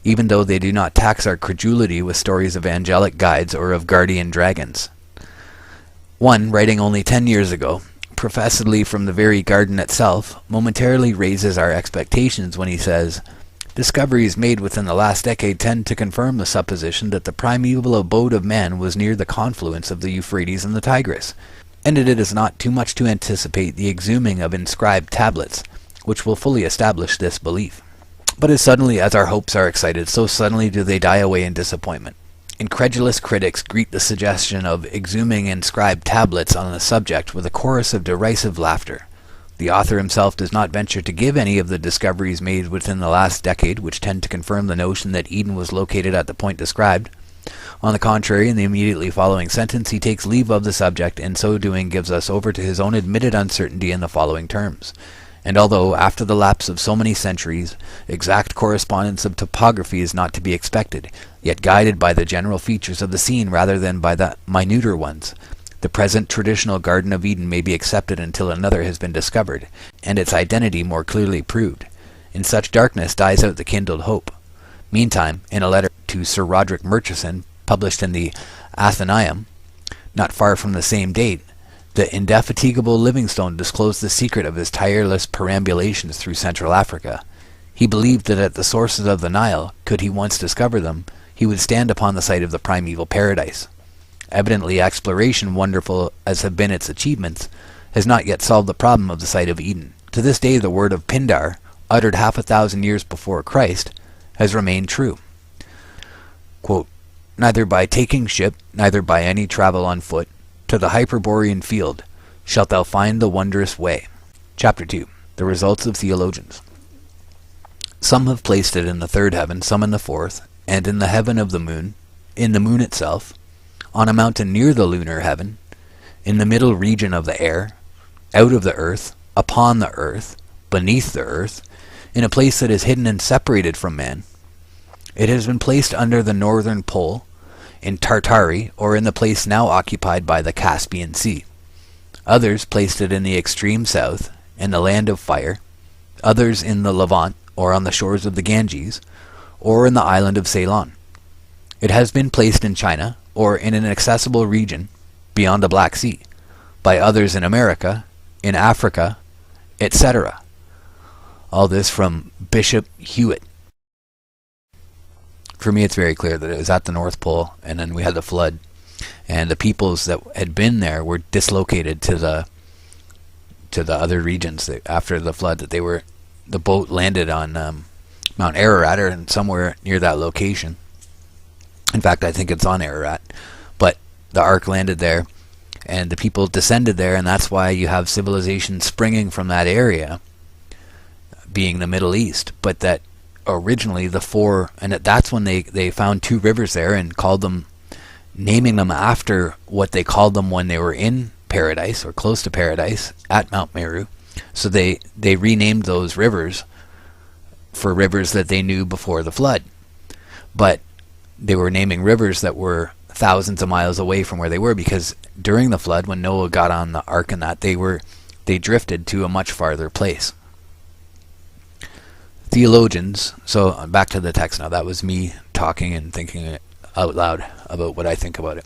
even though they do not tax our credulity with stories of angelic guides or of guardian dragons. One, writing only 10 years ago, professedly from the very garden itself, momentarily raises our expectations when he says, "Discoveries made within the last decade tend to confirm the supposition that the primeval abode of man was near the confluence of the Euphrates and the Tigris, and it is not too much to anticipate the exhuming of inscribed tablets, which will fully establish this belief." But as suddenly as our hopes are excited, so suddenly do they die away in disappointment. Incredulous critics greet the suggestion of exhuming inscribed tablets on the subject with a chorus of derisive laughter. The author himself does not venture to give any of the discoveries made within the last decade which tend to confirm the notion that Eden was located at the point described. On the contrary, in the immediately following sentence, he takes leave of the subject, and so doing gives us over to his own admitted uncertainty in the following terms. And although, after the lapse of so many centuries, exact correspondence of topography is not to be expected, yet guided by the general features of the scene rather than by the minuter ones, the present traditional Garden of Eden may be accepted until another has been discovered, and its identity more clearly proved. In such darkness dies out the kindled hope. Meantime, in a letter to Sir Roderick Murchison, published in the Athenaeum, not far from the same date, the indefatigable Livingstone disclosed the secret of his tireless perambulations through Central Africa. He believed that at the sources of the Nile, could he once discover them, he would stand upon the site of the primeval paradise. Evidently, exploration, wonderful as have been its achievements, has not yet solved the problem of the site of Eden. To this day, the word of Pindar, uttered 1,000 years before Christ, has remained true. Quote, "Neither by taking ship, neither by any travel on foot, to the Hyperborean field, shalt thou find the wondrous way." Chapter 2. The results of theologians. Some have placed it in the third heaven, some in the fourth, and in the heaven of the moon, in the moon itself, on a mountain near the lunar heaven, in the middle region of the air, out of the earth, upon the earth, beneath the earth, in a place that is hidden and separated from man. It has been placed under the northern pole, in Tartary, or in the place now occupied by the Caspian Sea. Others placed it in the extreme south, in the land of fire, others in the Levant, or on the shores of the Ganges, or in the island of Ceylon. It has been placed in China, or in an accessible region beyond the Black Sea, by others in America, in Africa, etc. All this from Bishop Hewitt. For me, it's very clear that it was at the North Pole, and then we had the flood, and the peoples that had been there were dislocated to the other regions after the flood. That the boat landed on Mount Ararat, or somewhere near that location. In fact, I think it's on Ararat, but the ark landed there, and the people descended there, and that's why you have civilization springing from that area, being the Middle East. But that originally that's when they found two rivers there and called them, naming them after what they called them when they were in paradise or close to paradise at Mount Meru. So they renamed those rivers for rivers that they knew before the flood. But they were naming rivers that were thousands of miles away from where they were, because during the flood, when Noah got on the ark and that, they drifted to a much farther place. Theologians, so back to the text now. That was me talking and thinking out loud about what I think about it.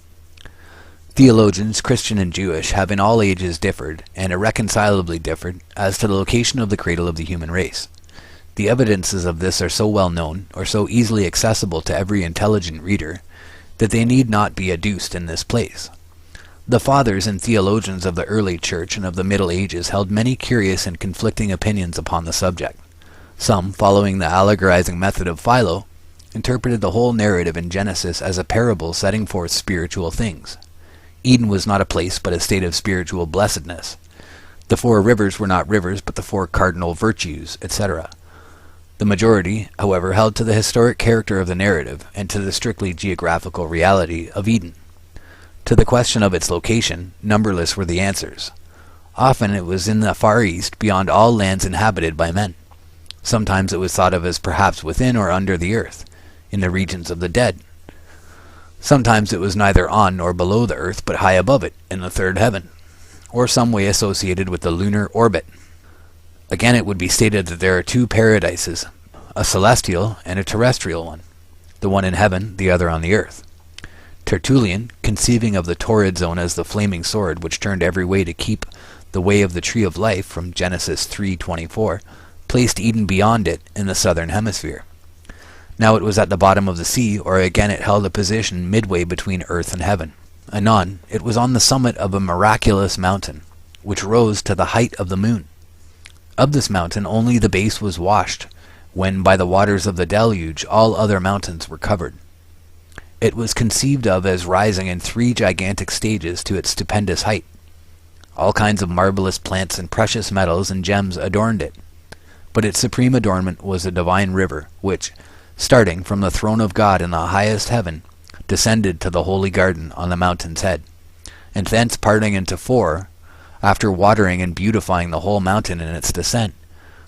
Theologians, Christian and Jewish, have in all ages differed, and irreconcilably differed, as to the location of the cradle of the human race. The evidences of this are so well known, or so easily accessible to every intelligent reader, that they need not be adduced in this place. The fathers and theologians of the early church and of the Middle Ages held many curious and conflicting opinions upon the subject. Some, following the allegorizing method of Philo, interpreted the whole narrative in Genesis as a parable setting forth spiritual things. Eden was not a place, but a state of spiritual blessedness. The four rivers were not rivers, but the four cardinal virtues, etc. The majority, however, held to the historic character of the narrative, and to the strictly geographical reality of Eden. To the question of its location, numberless were the answers. Often it was in the Far East, beyond all lands inhabited by men. Sometimes it was thought of as perhaps within or under the earth, in the regions of the dead. Sometimes it was neither on nor below the earth, but high above it, in the third heaven, or some way associated with the lunar orbit. Again, it would be stated that there are two paradises, a celestial and a terrestrial one, the one in heaven, the other on the earth. Tertullian, conceiving of the torrid zone as the flaming sword which turned every way to keep the way of the tree of life from Genesis 3:24, placed Eden beyond it in the southern hemisphere. Now it was at the bottom of the sea, or again it held a position midway between earth and heaven. Anon, it was on the summit of a miraculous mountain, which rose to the height of the moon. Of this mountain only the base was washed, when by the waters of the deluge all other mountains were covered. It was conceived of as rising in 3 gigantic stages to its stupendous height. All kinds of marvelous plants and precious metals and gems adorned it. But its supreme adornment was a divine river, which, starting from the throne of God in the highest heaven, descended to the holy garden on the mountain's head, and thence parting into 4, after watering and beautifying the whole mountain in its descent,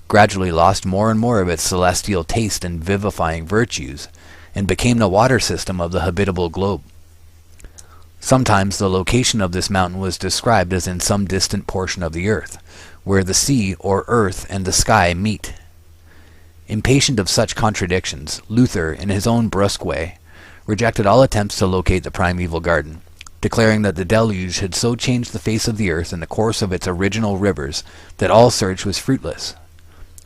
gradually lost more and more of its celestial taste and vivifying virtues, and became the water system of the habitable globe. Sometimes the location of this mountain was described as in some distant portion of the earth, where the sea or earth and the sky meet. Impatient of such contradictions, Luther, in his own brusque way, rejected all attempts to locate the primeval garden, declaring that the deluge had so changed the face of the earth and the course of its original rivers that all search was fruitless.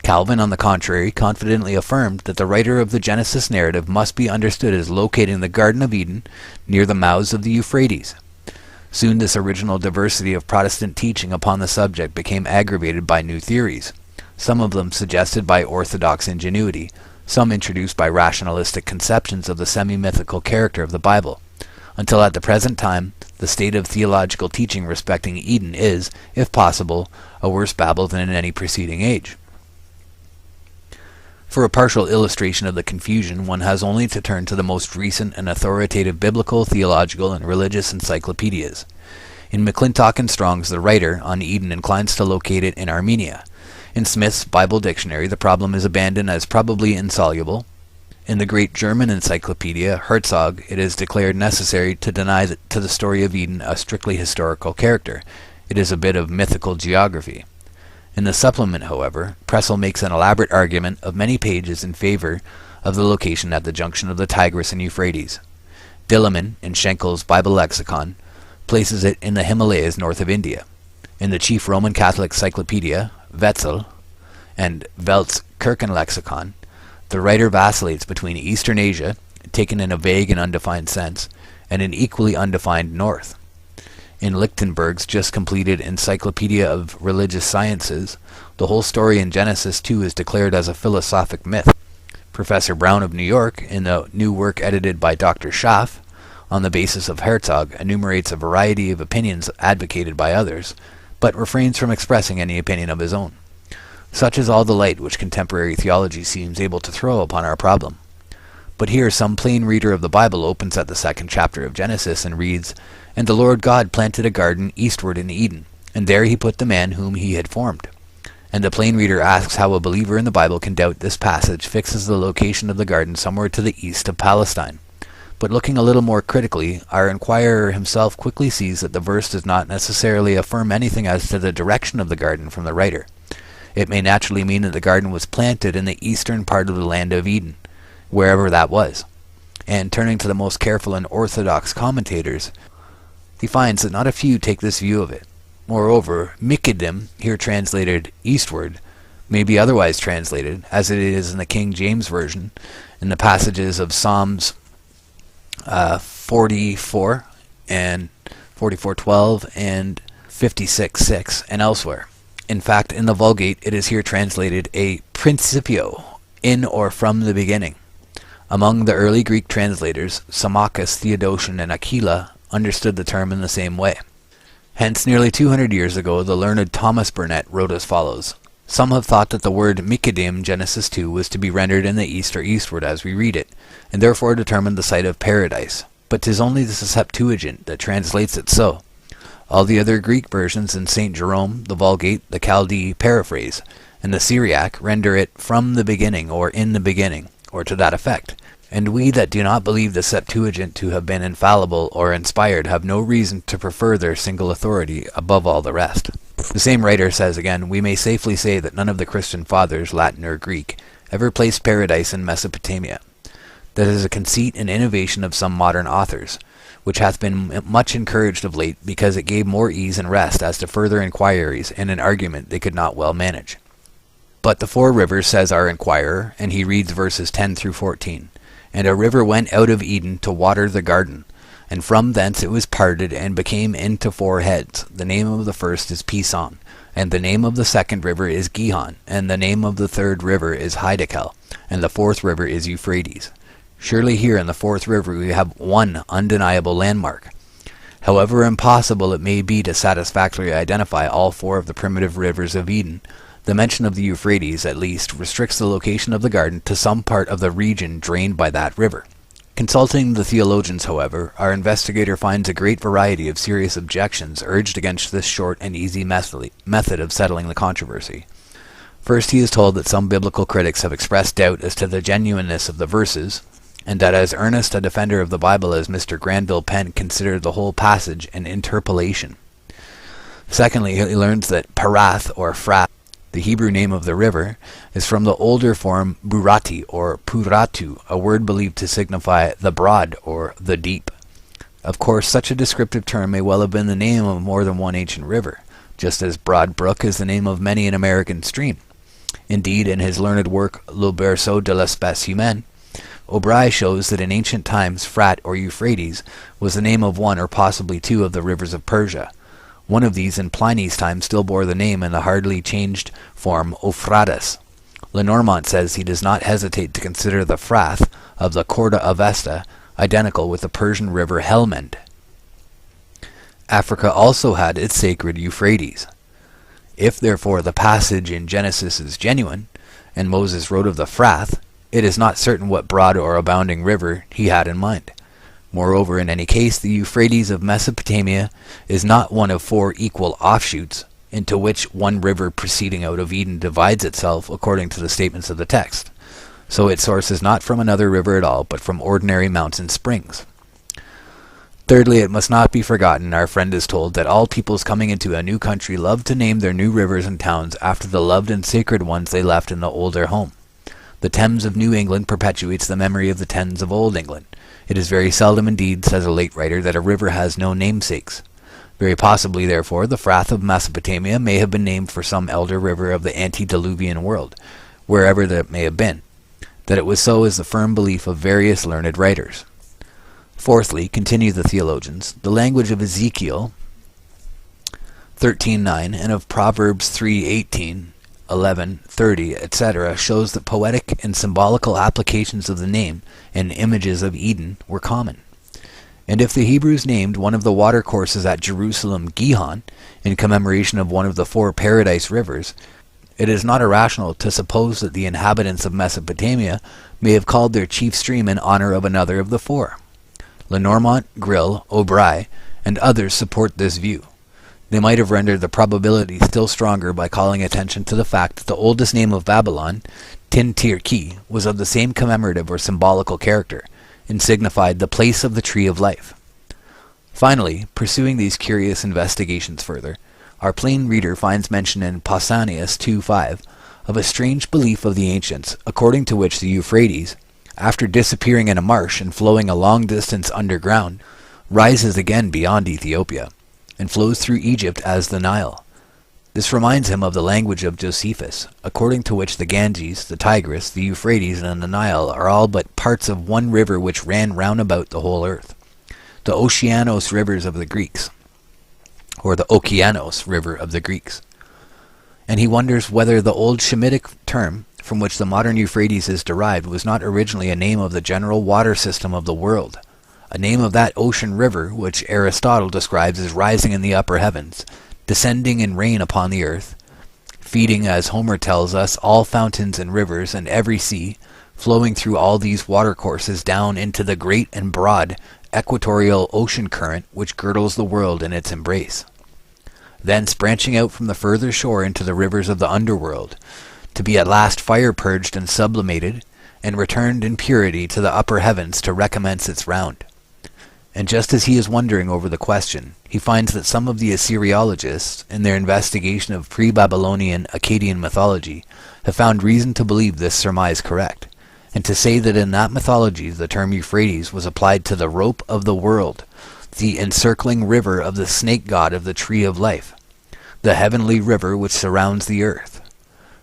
Calvin, on the contrary, confidently affirmed that the writer of the Genesis narrative must be understood as locating the Garden of Eden near the mouths of the Euphrates. Soon this original diversity of Protestant teaching upon the subject became aggravated by new theories, some of them suggested by orthodox ingenuity, some introduced by rationalistic conceptions of the semi-mythical character of the Bible, until at the present time the state of theological teaching respecting Eden is, if possible, a worse babble than in any preceding age. For a partial illustration of the confusion, one has only to turn to the most recent and authoritative biblical, theological, and religious encyclopedias. In McClintock and Strong's The Writer on Eden inclines to locate it in Armenia. In Smith's Bible Dictionary, the problem is abandoned as probably insoluble. In the great German encyclopedia, Herzog, it is declared necessary to deny to the story of Eden a strictly historical character. It is a bit of mythical geography. In the supplement, however, Pressel makes an elaborate argument of many pages in favor of the location at the junction of the Tigris and Euphrates. Dilliman, in Schenkel's Bible Lexicon, places it in the Himalayas north of India. In the chief Roman Catholic cyclopedia, Wetzel, and Velt's Kirchenlexikon, the writer vacillates between Eastern Asia, taken in a vague and undefined sense, and an equally undefined north. In Lichtenberg's just completed Encyclopedia of Religious Sciences, the whole story in Genesis 2 is declared as a philosophic myth. Professor Brown of New York, in the new work edited by Dr. Schaff, on the basis of Herzog, enumerates a variety of opinions advocated by others, but refrains from expressing any opinion of his own. Such is all the light which contemporary theology seems able to throw upon our problem. But here some plain reader of the Bible opens at the 2nd chapter of Genesis and reads, "And the Lord God planted a garden eastward in Eden, and there he put the man whom he had formed." And the plain reader asks how a believer in the Bible can doubt this passage fixes the location of the garden somewhere to the east of Palestine. But looking a little more critically, our inquirer himself quickly sees that the verse does not necessarily affirm anything as to the direction of the garden from the writer. It may naturally mean that the garden was planted in the eastern part of the land of Eden, wherever that was. And turning to the most careful and orthodox commentators, he finds that not a few take this view of it. Moreover, Mikkedim, here translated eastward, may be otherwise translated, as it is in the King James Version, in the passages of Psalms 44 and 44:12 and 56:6 and elsewhere. In fact, in the Vulgate, it is here translated a principio, in or from the beginning. Among the early Greek translators, Symmachus, Theodotion, and Aquila understood the term in the same way. Hence, nearly 200 years ago, the learned Thomas Burnet wrote as follows: "Some have thought that the word Mikkedim, Genesis 2, was to be rendered in the east or eastward as we read it, and therefore determined the site of paradise. But 'tis only the Septuagint that translates it so. All the other Greek versions in St. Jerome, the Vulgate, the Chaldee paraphrase, and the Syriac render it from the beginning or in the beginning, or to that effect. And we that do not believe the Septuagint to have been infallible or inspired have no reason to prefer their single authority above all the rest." The same writer says again, "We may safely say that none of the Christian fathers, Latin or Greek, ever placed paradise in Mesopotamia. That is a conceit and innovation of some modern authors, which hath been much encouraged of late, because it gave more ease and rest as to further inquiries and an argument they could not well manage. But the 4 rivers, says our inquirer, and he reads verses 10 through 14, "And a river went out of Eden to water the garden, and from thence it was parted and became into 4 heads. The name of the first is Pison, and the name of the second river is Gihon, and the name of the third river is Hiddekel, and the 4th river is Euphrates." Surely here in the 4th river we have one undeniable landmark. However impossible it may be to satisfactorily identify all 4 of the primitive rivers of Eden, the mention of the Euphrates, at least, restricts the location of the garden to some part of the region drained by that river. Consulting the theologians, however, our investigator finds a great variety of serious objections urged against this short and easy method of settling the controversy. First, he is told that some biblical critics have expressed doubt as to the genuineness of the verses, and that as earnest a defender of the Bible as Mr. Granville Penn considered the whole passage an interpolation. Secondly, he learns that Parath, or Frat, the Hebrew name of the river, is from the older form Burati, or Puratu, a word believed to signify the broad, or the deep. Of course, such a descriptive term may well have been the name of more than one ancient river, just as Broad Brook is the name of many an American stream. Indeed, in his learned work Le Berceau de l'Espèce Humaine, O'Bry shows that in ancient times Frat or Euphrates was the name of one or possibly two of the rivers of Persia. One of these in Pliny's time still bore the name in the hardly changed form Euphrates. Lenormant says he does not hesitate to consider the Frath of the Corda Avesta identical with the Persian river Helmand. Africa also had its sacred Euphrates. If, therefore, the passage in Genesis is genuine, and Moses wrote of the Frath, it is not certain what broad or abounding river he had in mind. Moreover, in any case, the Euphrates of Mesopotamia is not one of four equal offshoots, into which one river proceeding out of Eden divides itself according to the statements of the text. So its source is not from another river at all, but from ordinary mountain springs. Thirdly, it must not be forgotten, our friend is told, that all peoples coming into a new country love to name their new rivers and towns after the loved and sacred ones they left in the older home. The Thames of New England perpetuates the memory of the Thames of Old England. It is very seldom indeed, says a late writer, that a river has no namesakes. Very possibly, therefore, the Frath of Mesopotamia may have been named for some elder river of the antediluvian world, wherever that may have been. That it was so is the firm belief of various learned writers. Fourthly, continue the theologians, the language of Ezekiel 13:9 and of Proverbs 3:18, 11:30, etc. shows that poetic and symbolical applications of the name and images of Eden were common. And if the Hebrews named one of the watercourses at Jerusalem Gihon, in commemoration of one of the four paradise rivers, it is not irrational to suppose that the inhabitants of Mesopotamia may have called their chief stream in honor of another of the four. Lenormant, Grill, O'Bry, and others support this view. They might have rendered the probability still stronger by calling attention to the fact that the oldest name of Babylon, Tin-Tir-Ki, was of the same commemorative or symbolical character, and signified the place of the tree of life. Finally, pursuing these curious investigations further, our plain reader finds mention in Pausanias 2:5 of a strange belief of the ancients, according to which the Euphrates, after disappearing in a marsh and flowing a long distance underground, rises again beyond Ethiopia, and flows through Egypt as the Nile. This reminds him of the language of Josephus, according to which the Ganges, the Tigris, the Euphrates, and the Nile are all but parts of one river which ran round about the whole earth. The Oceanos rivers of the Greeks, or the Okeanos river of the Greeks. And he wonders whether the old Shemitic term, from which the modern Euphrates is derived, was not originally a name of the general water system of the world, a name of that ocean river which Aristotle describes as rising in the upper heavens, descending in rain upon the earth, feeding, as Homer tells us, all fountains and rivers and every sea, flowing through all these watercourses down into the great and broad equatorial ocean current which girdles the world in its embrace. Thence branching out from the further shore into the rivers of the underworld, to be at last fire-purged and sublimated, and returned in purity to the upper heavens to recommence its round. And just as he is wondering over the question, he finds that some of the Assyriologists, in their investigation of pre-Babylonian Akkadian mythology, have found reason to believe this surmise correct, and to say that in that mythology the term Euphrates was applied to the rope of the world, the encircling river of the snake god of the tree of life, the heavenly river which surrounds the earth.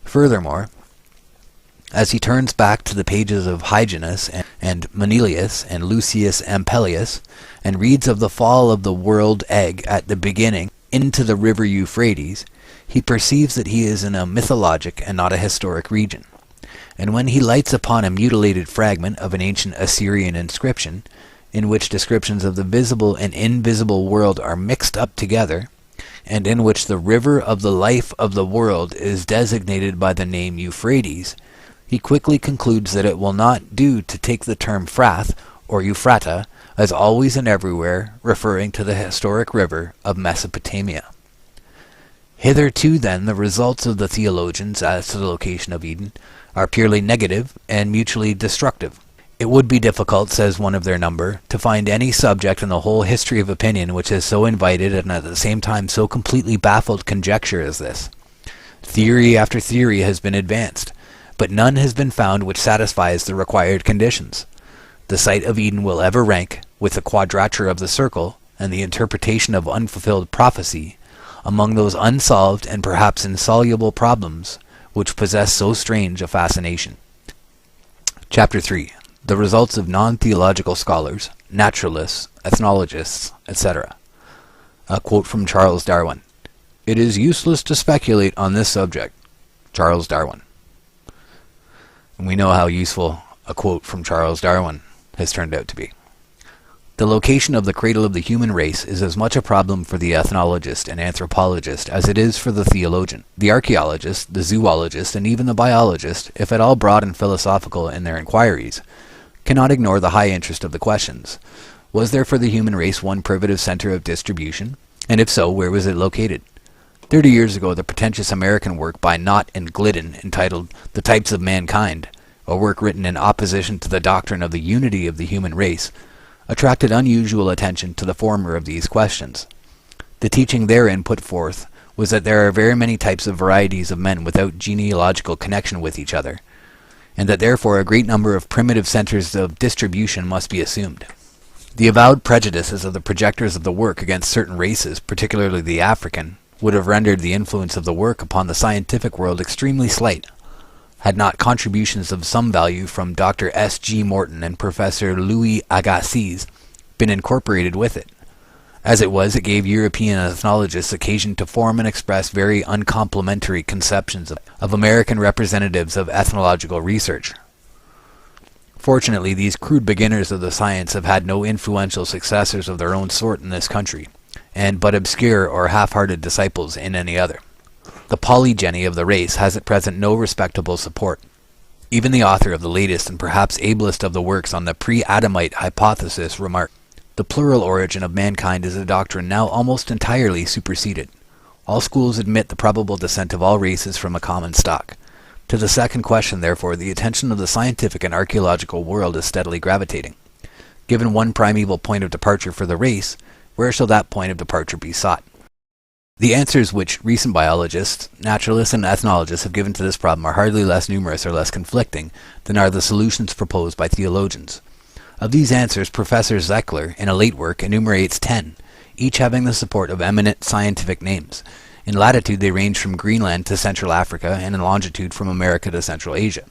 Furthermore, as he turns back to the pages of Hyginus and Manilius and Lucius Ampelius, and reads of the fall of the world egg at the beginning into the river Euphrates, he perceives that he is in a mythologic and not a historic region. And when he lights upon a mutilated fragment of an ancient Assyrian inscription, in which descriptions of the visible and invisible world are mixed up together, and in which the river of the life of the world is designated by the name Euphrates, he quickly concludes that it will not do to take the term Frath or Euphrata as always and everywhere referring to the historic river of Mesopotamia. Hitherto, then, the results of the theologians as to the location of Eden are purely negative and mutually destructive. It would be difficult, says one of their number, to find any subject in the whole history of opinion which has so invited and at the same time so completely baffled conjecture as this. Theory after theory has been advanced, but none has been found which satisfies the required conditions. The site of Eden will ever rank, with the quadrature of the circle and the interpretation of unfulfilled prophecy, among those unsolved and perhaps insoluble problems which possess so strange a fascination. Chapter 3. The results of non-theological scholars, naturalists, ethnologists, etc. A quote from Charles Darwin. "It is useless to speculate on this subject." Charles Darwin. And we know how useful a quote from Charles Darwin has turned out to be. The location of the cradle of the human race is as much a problem for the ethnologist and anthropologist as it is for the theologian. The archaeologist, the zoologist, and even the biologist, if at all broad and philosophical in their inquiries, cannot ignore the high interest of the questions. Was there for the human race one primitive center of distribution? And if so, where was it located? 30 years ago, the pretentious American work by Knott and Glidden, entitled The Types of Mankind, a work written in opposition to the doctrine of the unity of the human race, attracted unusual attention to the former of these questions. The teaching therein put forth was that there are very many types of varieties of men without genealogical connection with each other, and that therefore a great number of primitive centers of distribution must be assumed. The avowed prejudices of the projectors of the work against certain races, particularly the African, would have rendered the influence of the work upon the scientific world extremely slight, had not contributions of some value from Dr. S. G. Morton and Professor Louis Agassiz been incorporated with it. As it was, it gave European ethnologists occasion to form and express very uncomplimentary conceptions of American representatives of ethnological research. Fortunately, these crude beginners of the science have had no influential successors of their own sort in this country, and but obscure or half-hearted disciples in any other. The polygeny of the race has at present no respectable support. Even the author of the latest and perhaps ablest of the works on the pre-Adamite hypothesis remarked, "The plural origin of mankind is a doctrine now almost entirely superseded. All schools admit the probable descent of all races from a common stock. To the second question, therefore, the attention of the scientific and archaeological world is steadily gravitating. Given one primeval point of departure for the race, where shall that point of departure be sought?" The answers which recent biologists, naturalists, and ethnologists have given to this problem are hardly less numerous or less conflicting than are the solutions proposed by theologians. Of these answers, Professor Zechler, in a late work, enumerates 10, each having the support of eminent scientific names. In latitude they range from Greenland to Central Africa, and in longitude from America to Central Asia.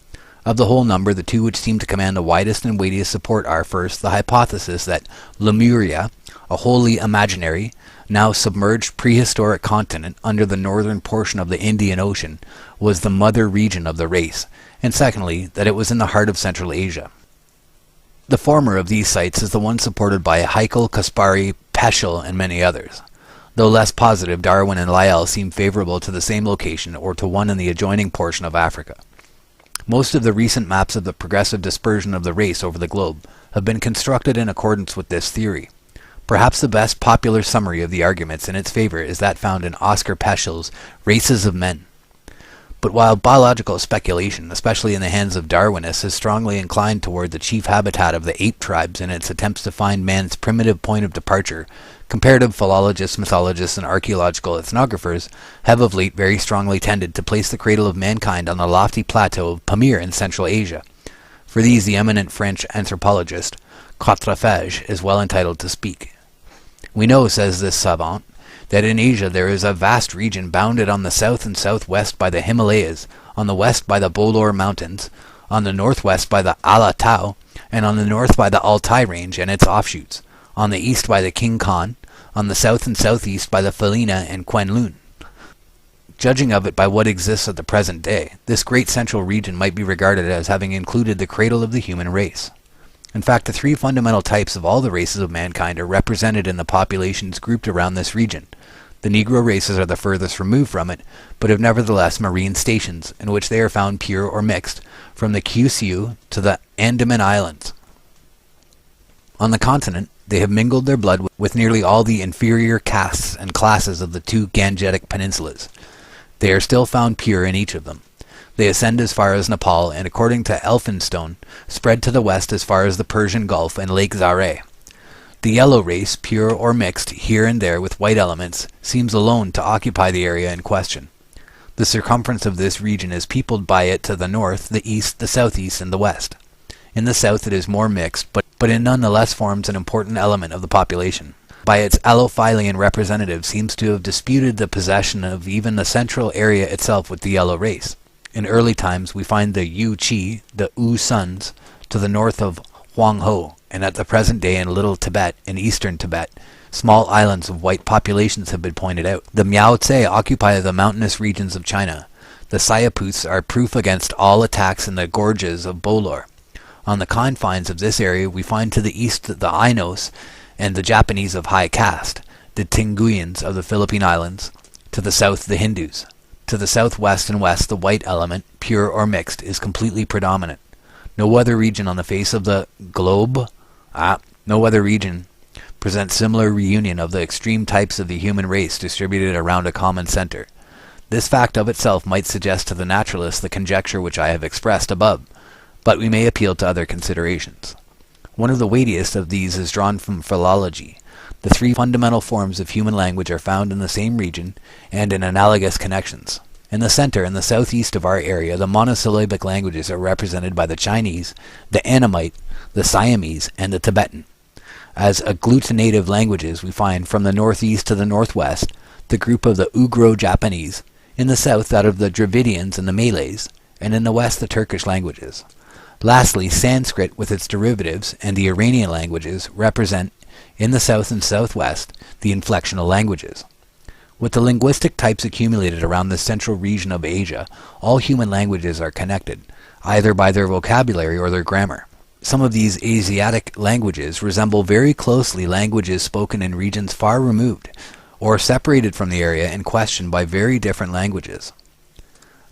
Of the whole number, the two which seem to command the widest and weightiest support are, first, the hypothesis that Lemuria, a wholly imaginary, now submerged prehistoric continent under the northern portion of the Indian Ocean, was the mother region of the race, and secondly, that it was in the heart of Central Asia. The former of these sites is the one supported by Haeckel, Kaspari, Peschel, and many others. Though less positive, Darwin and Lyell seem favorable to the same location or to one in the adjoining portion of Africa. Most of the recent maps of the progressive dispersion of the race over the globe have been constructed in accordance with this theory. Perhaps the best popular summary of the arguments in its favor is that found in Oscar Peschel's Races of Men. But while biological speculation, especially in the hands of Darwinists, is strongly inclined toward the chief habitat of the ape tribes in its attempts to find man's primitive point of departure, comparative philologists, mythologists, and archaeological ethnographers have of late very strongly tended to place the cradle of mankind on the lofty plateau of Pamir in Central Asia. For these the eminent French anthropologist, Quatrefages, is well entitled to speak. "We know," says this savant, "that in Asia there is a vast region bounded on the south and southwest by the Himalayas, on the west by the Bolor Mountains, on the northwest by the Alatau, and on the north by the Altai Range and its offshoots, on the east by the King Khan, on the south and southeast by the Felina and Kwenlun. Judging of it by what exists at the present day, this great central region might be regarded as having included the cradle of the human race. In fact, the three fundamental types of all the races of mankind are represented in the populations grouped around this region. The Negro races are the furthest removed from it, but have nevertheless marine stations, in which they are found pure or mixed, from the Kyushu to the Andaman Islands. On the continent, they have mingled their blood with nearly all the inferior castes and classes of the two Gangetic peninsulas. They are still found pure in each of them. They ascend as far as Nepal, and according to Elphinstone, spread to the west as far as the Persian Gulf and Lake Zare. The yellow race, pure or mixed here and there with white elements, seems alone to occupy the area in question. The circumference of this region is peopled by it to the north, the east, the southeast, and the west. In the south it is more mixed, but it none the less forms an important element of the population. By its allophilian representative seems to have disputed the possession of even the central area itself with the yellow race. In early times, we find the Yu-Chi, the U sons, to the north of Huangho, and at the present day in Little Tibet, in eastern Tibet, small islands of white populations have been pointed out. The Miao-Tse occupy the mountainous regions of China. The Sayapus are proof against all attacks in the gorges of Bolor. On the confines of this area we find to the east the Ainos and the Japanese of high caste, the Tinguyans of the Philippine Islands, to the south the Hindus. To the southwest and west the white element, pure or mixed, is completely predominant. No other region on the face of the globe, no other region presents similar reunion of the extreme types of the human race distributed around a common center. This fact of itself might suggest to the naturalist the conjecture which I have expressed above, but we may appeal to other considerations. One of the weightiest of these is drawn from philology. The three fundamental forms of human language are found in the same region and in analogous connections. In the center and the southeast of our area, the monosyllabic languages are represented by the Chinese, the Annamite, the Siamese, and the Tibetan. As agglutinative languages, we find from the northeast to the northwest the group of the Ugro-Japanese, in the south that of the Dravidians and the Malays, and in the west the Turkish languages. Lastly, Sanskrit with its derivatives and the Iranian languages represent, in the south and southwest, the inflectional languages. With the linguistic types accumulated around the central region of Asia, all human languages are connected, either by their vocabulary or their grammar. Some of these Asiatic languages resemble very closely languages spoken in regions far removed, or separated from the area in question by very different languages.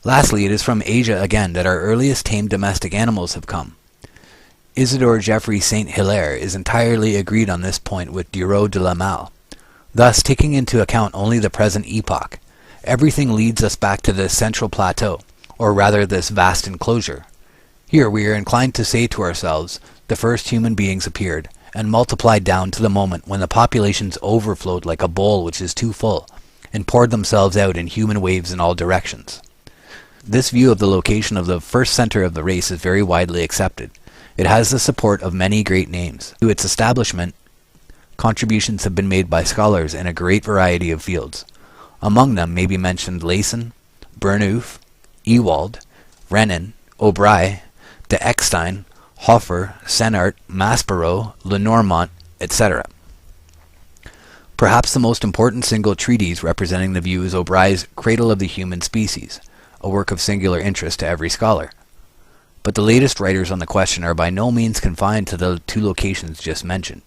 Lastly, it is from Asia again that our earliest tame domestic animals have come. Isidore Geoffroy St. Hilaire is entirely agreed on this point with Dureau de la Malle. Thus, taking into account only the present epoch, everything leads us back to this central plateau, or rather this vast enclosure. Here we are inclined to say to ourselves, the first human beings appeared, and multiplied down to the moment when the populations overflowed like a bowl which is too full, and poured themselves out in human waves in all directions. This view of the location of the first center of the race is very widely accepted. It has the support of many great names. To its establishment, contributions have been made by scholars in a great variety of fields. Among them may be mentioned Layson, Burnouf, Ewald, Renan, O'Bry, de Eckstein, Hofer, Senart, Maspero, Lenormant, etc. Perhaps the most important single treatise representing the view is O'Bry's Cradle of the Human Species, a work of singular interest to every scholar. But the latest writers on the question are by no means confined to the two locations just mentioned.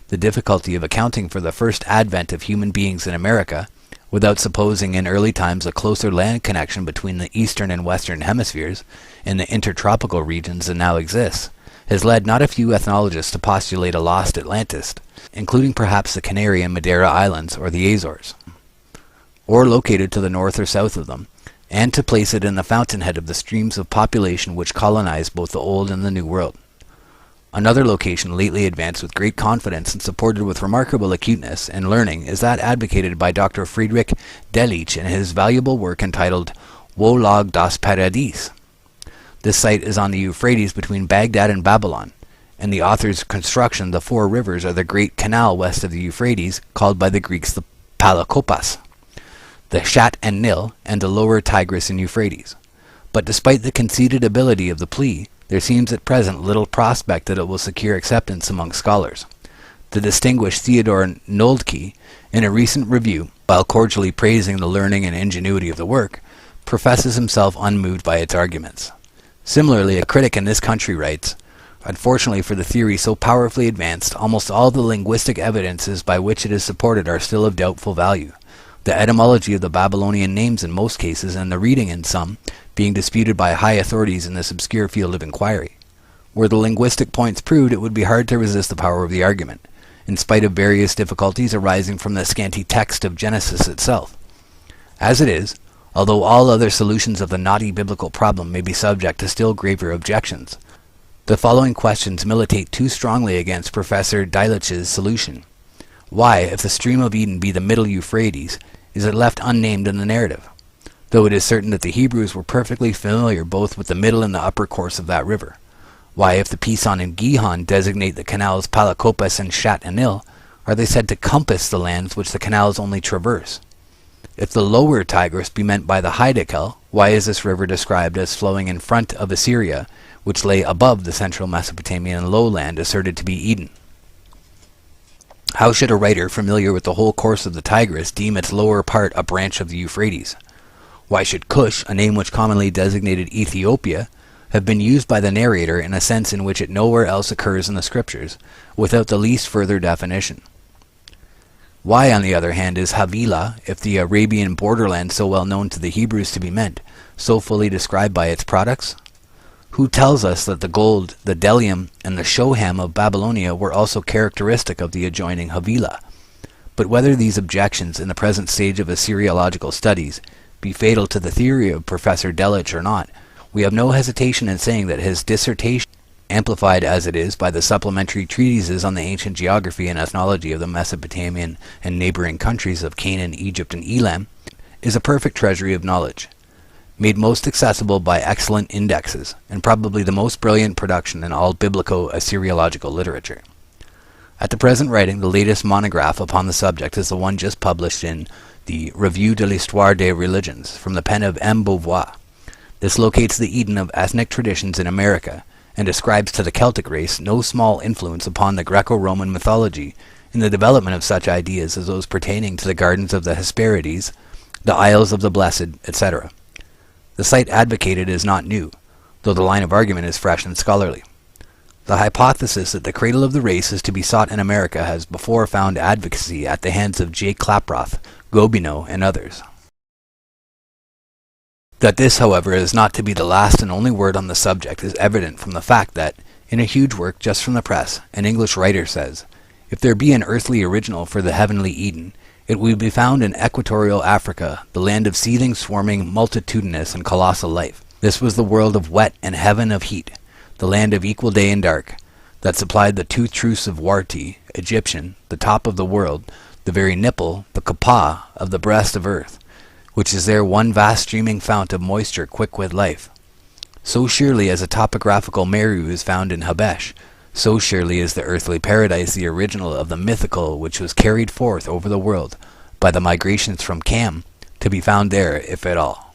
The difficulty of accounting for the first advent of human beings in America, without supposing in early times a closer land connection between the eastern and western hemispheres in the intertropical regions that now exists, has led not a few ethnologists to postulate a lost Atlantis, including perhaps the Canary and Madeira Islands or the Azores, or located to the north or south of them, and to place it in the fountainhead of the streams of population which colonized both the Old and the New World. Another location lately advanced with great confidence and supported with remarkable acuteness and learning is that advocated by Dr. Friedrich Delitzsch in his valuable work entitled Wohllage das Paradies. This site is on the Euphrates between Baghdad and Babylon. In the author's construction, the four rivers are the great canal west of the Euphrates, called by the Greeks the Palakopas, the Shat and Nil, and the lower Tigris and Euphrates. But despite the conceded ability of the plea, there seems at present little prospect that it will secure acceptance among scholars. The distinguished Theodore Noldke, in a recent review, while cordially praising the learning and ingenuity of the work, professes himself unmoved by its arguments. Similarly, a critic in this country writes, "Unfortunately for the theory so powerfully advanced, almost all the linguistic evidences by which it is supported are still of doubtful value. The etymology of the Babylonian names in most cases, and the reading in some, being disputed by high authorities in this obscure field of inquiry. Were the linguistic points proved, it would be hard to resist the power of the argument, in spite of various difficulties arising from the scanty text of Genesis itself. As it is, although all other solutions of the knotty biblical problem may be subject to still graver objections, the following questions militate too strongly against Professor Delitzsch's solution. Why, if the stream of Eden be the middle Euphrates, is it left unnamed in the narrative? Though it is certain that the Hebrews were perfectly familiar both with the middle and the upper course of that river. Why, if the Pison and Gihon designate the canals Palakopas and Shat and Nil, are they said to compass the lands which the canals only traverse? If the lower Tigris be meant by the Hydakel, Why is this river described as flowing in front of Assyria, which lay above the central Mesopotamian lowland asserted to be Eden? How should a writer familiar with the whole course of the Tigris deem its lower part a branch of the Euphrates? Why should Cush, a name which commonly designated Ethiopia, have been used by the narrator in a sense in which it nowhere else occurs in the scriptures, without the least further definition? Why, on the other hand, is Havilah, if the Arabian borderland so well known to the Hebrews to be meant, so fully described by its products? Who tells us that the gold, the bdellium, and the shoham of Babylonia were also characteristic of the adjoining Havilah? But whether these objections in the present stage of Assyriological studies be fatal to the theory of Professor Delitzsch or not, we have no hesitation in saying that his dissertation, amplified as it is by the supplementary treatises on the ancient geography and ethnology of the Mesopotamian and neighboring countries of Canaan, Egypt, and Elam, is a perfect treasury of knowledge, made most accessible by excellent indexes, and probably the most brilliant production in all biblico-Assyriological literature. At the present writing, the latest monograph upon the subject is the one just published in the Revue de l'Histoire des Religions, from the pen of M. Beauvoir. This locates the Eden of ethnic traditions in America, and ascribes to the Celtic race no small influence upon the Greco-Roman mythology in the development of such ideas as those pertaining to the gardens of the Hesperides, the Isles of the Blessed, etc. The site advocated is not new, though the line of argument is fresh and scholarly. The hypothesis that the cradle of the race is to be sought in America has before found advocacy at the hands of J. Klaproth, Gobineau, and others. That this, however, is not to be the last and only word on the subject is evident from the fact that, in a huge work just from the press, an English writer says, "If there be an earthly original for the heavenly Eden, it will be found in equatorial Africa, the land of seething, swarming, multitudinous, and colossal life. This was the world of wet and heaven of heat, the land of equal day and dark, that supplied the two truths of Warti, Egyptian, the top of the world, the very nipple, the kapah, of the breast of earth, which is there one vast streaming fount of moisture quick with life. So surely as a topographical Meru is found in Habesh, so surely is the earthly paradise the original of the mythical which was carried forth over the world by the migrations from Cam, to be found there, if at all."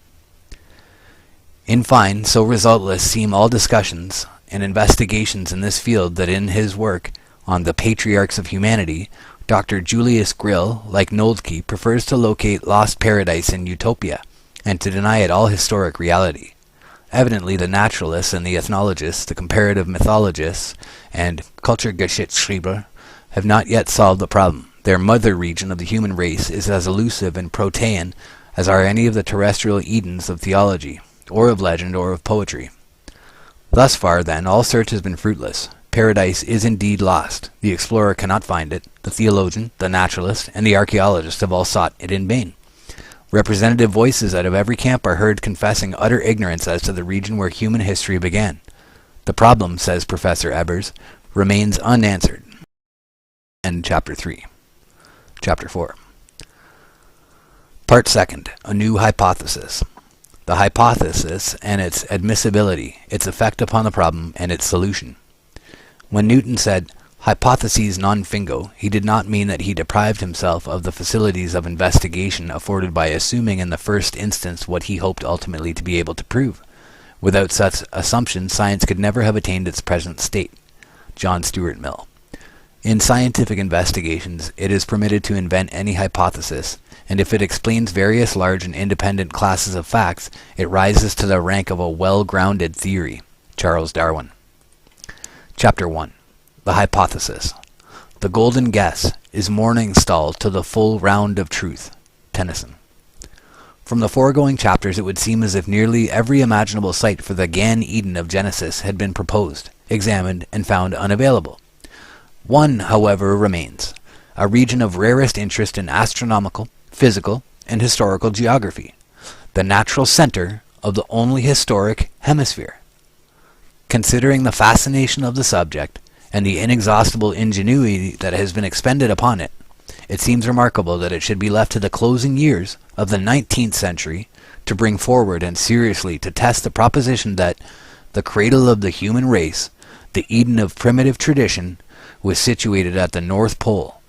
In fine, so resultless seem all discussions and investigations in this field that in his work on the Patriarchs of Humanity, Dr. Julius Grill, like Noldke, prefers to locate lost paradise in Utopia, and to deny it all historic reality. Evidently the naturalists and the ethnologists, the comparative mythologists, and Kulturgeschichtschreiber have not yet solved the problem. Their mother region of the human race is as elusive and protean as are any of the terrestrial Edens of theology, or of legend, or of poetry. Thus far, then, all search has been fruitless. Paradise is indeed lost. The explorer cannot find it. The theologian, the naturalist, and the archaeologist have all sought it in vain. Representative voices out of every camp are heard confessing utter ignorance as to the region where human history began. The problem, says Professor Ebers, remains unanswered. End chapter 3. Chapter 4. Part 2. A new hypothesis. The hypothesis and its admissibility, its effect upon the problem, and its solution. When Newton said, hypotheses non fingo, he did not mean that he deprived himself of the facilities of investigation afforded by assuming in the first instance what he hoped ultimately to be able to prove. Without such assumption, science could never have attained its present state. John Stuart Mill. In scientific investigations, it is permitted to invent any hypothesis, and if it explains various large and independent classes of facts, it rises to the rank of a well-grounded theory. Charles Darwin. Chapter 1. The Hypothesis. The golden guess is morning stalled to the full round of truth. Tennyson. From the foregoing chapters it would seem as if nearly every imaginable site for the Gan Eden of Genesis had been proposed, examined, and found unavailable. One, however, remains, a region of rarest interest in astronomical, physical, and historical geography, the natural center of the only historic hemisphere. Considering the fascination of the subject, and the inexhaustible ingenuity that has been expended upon it, it seems remarkable that it should be left to the closing years of the 19th century to bring forward and seriously to test the proposition that the cradle of the human race, the Eden of primitive tradition, was situated at the North Pole,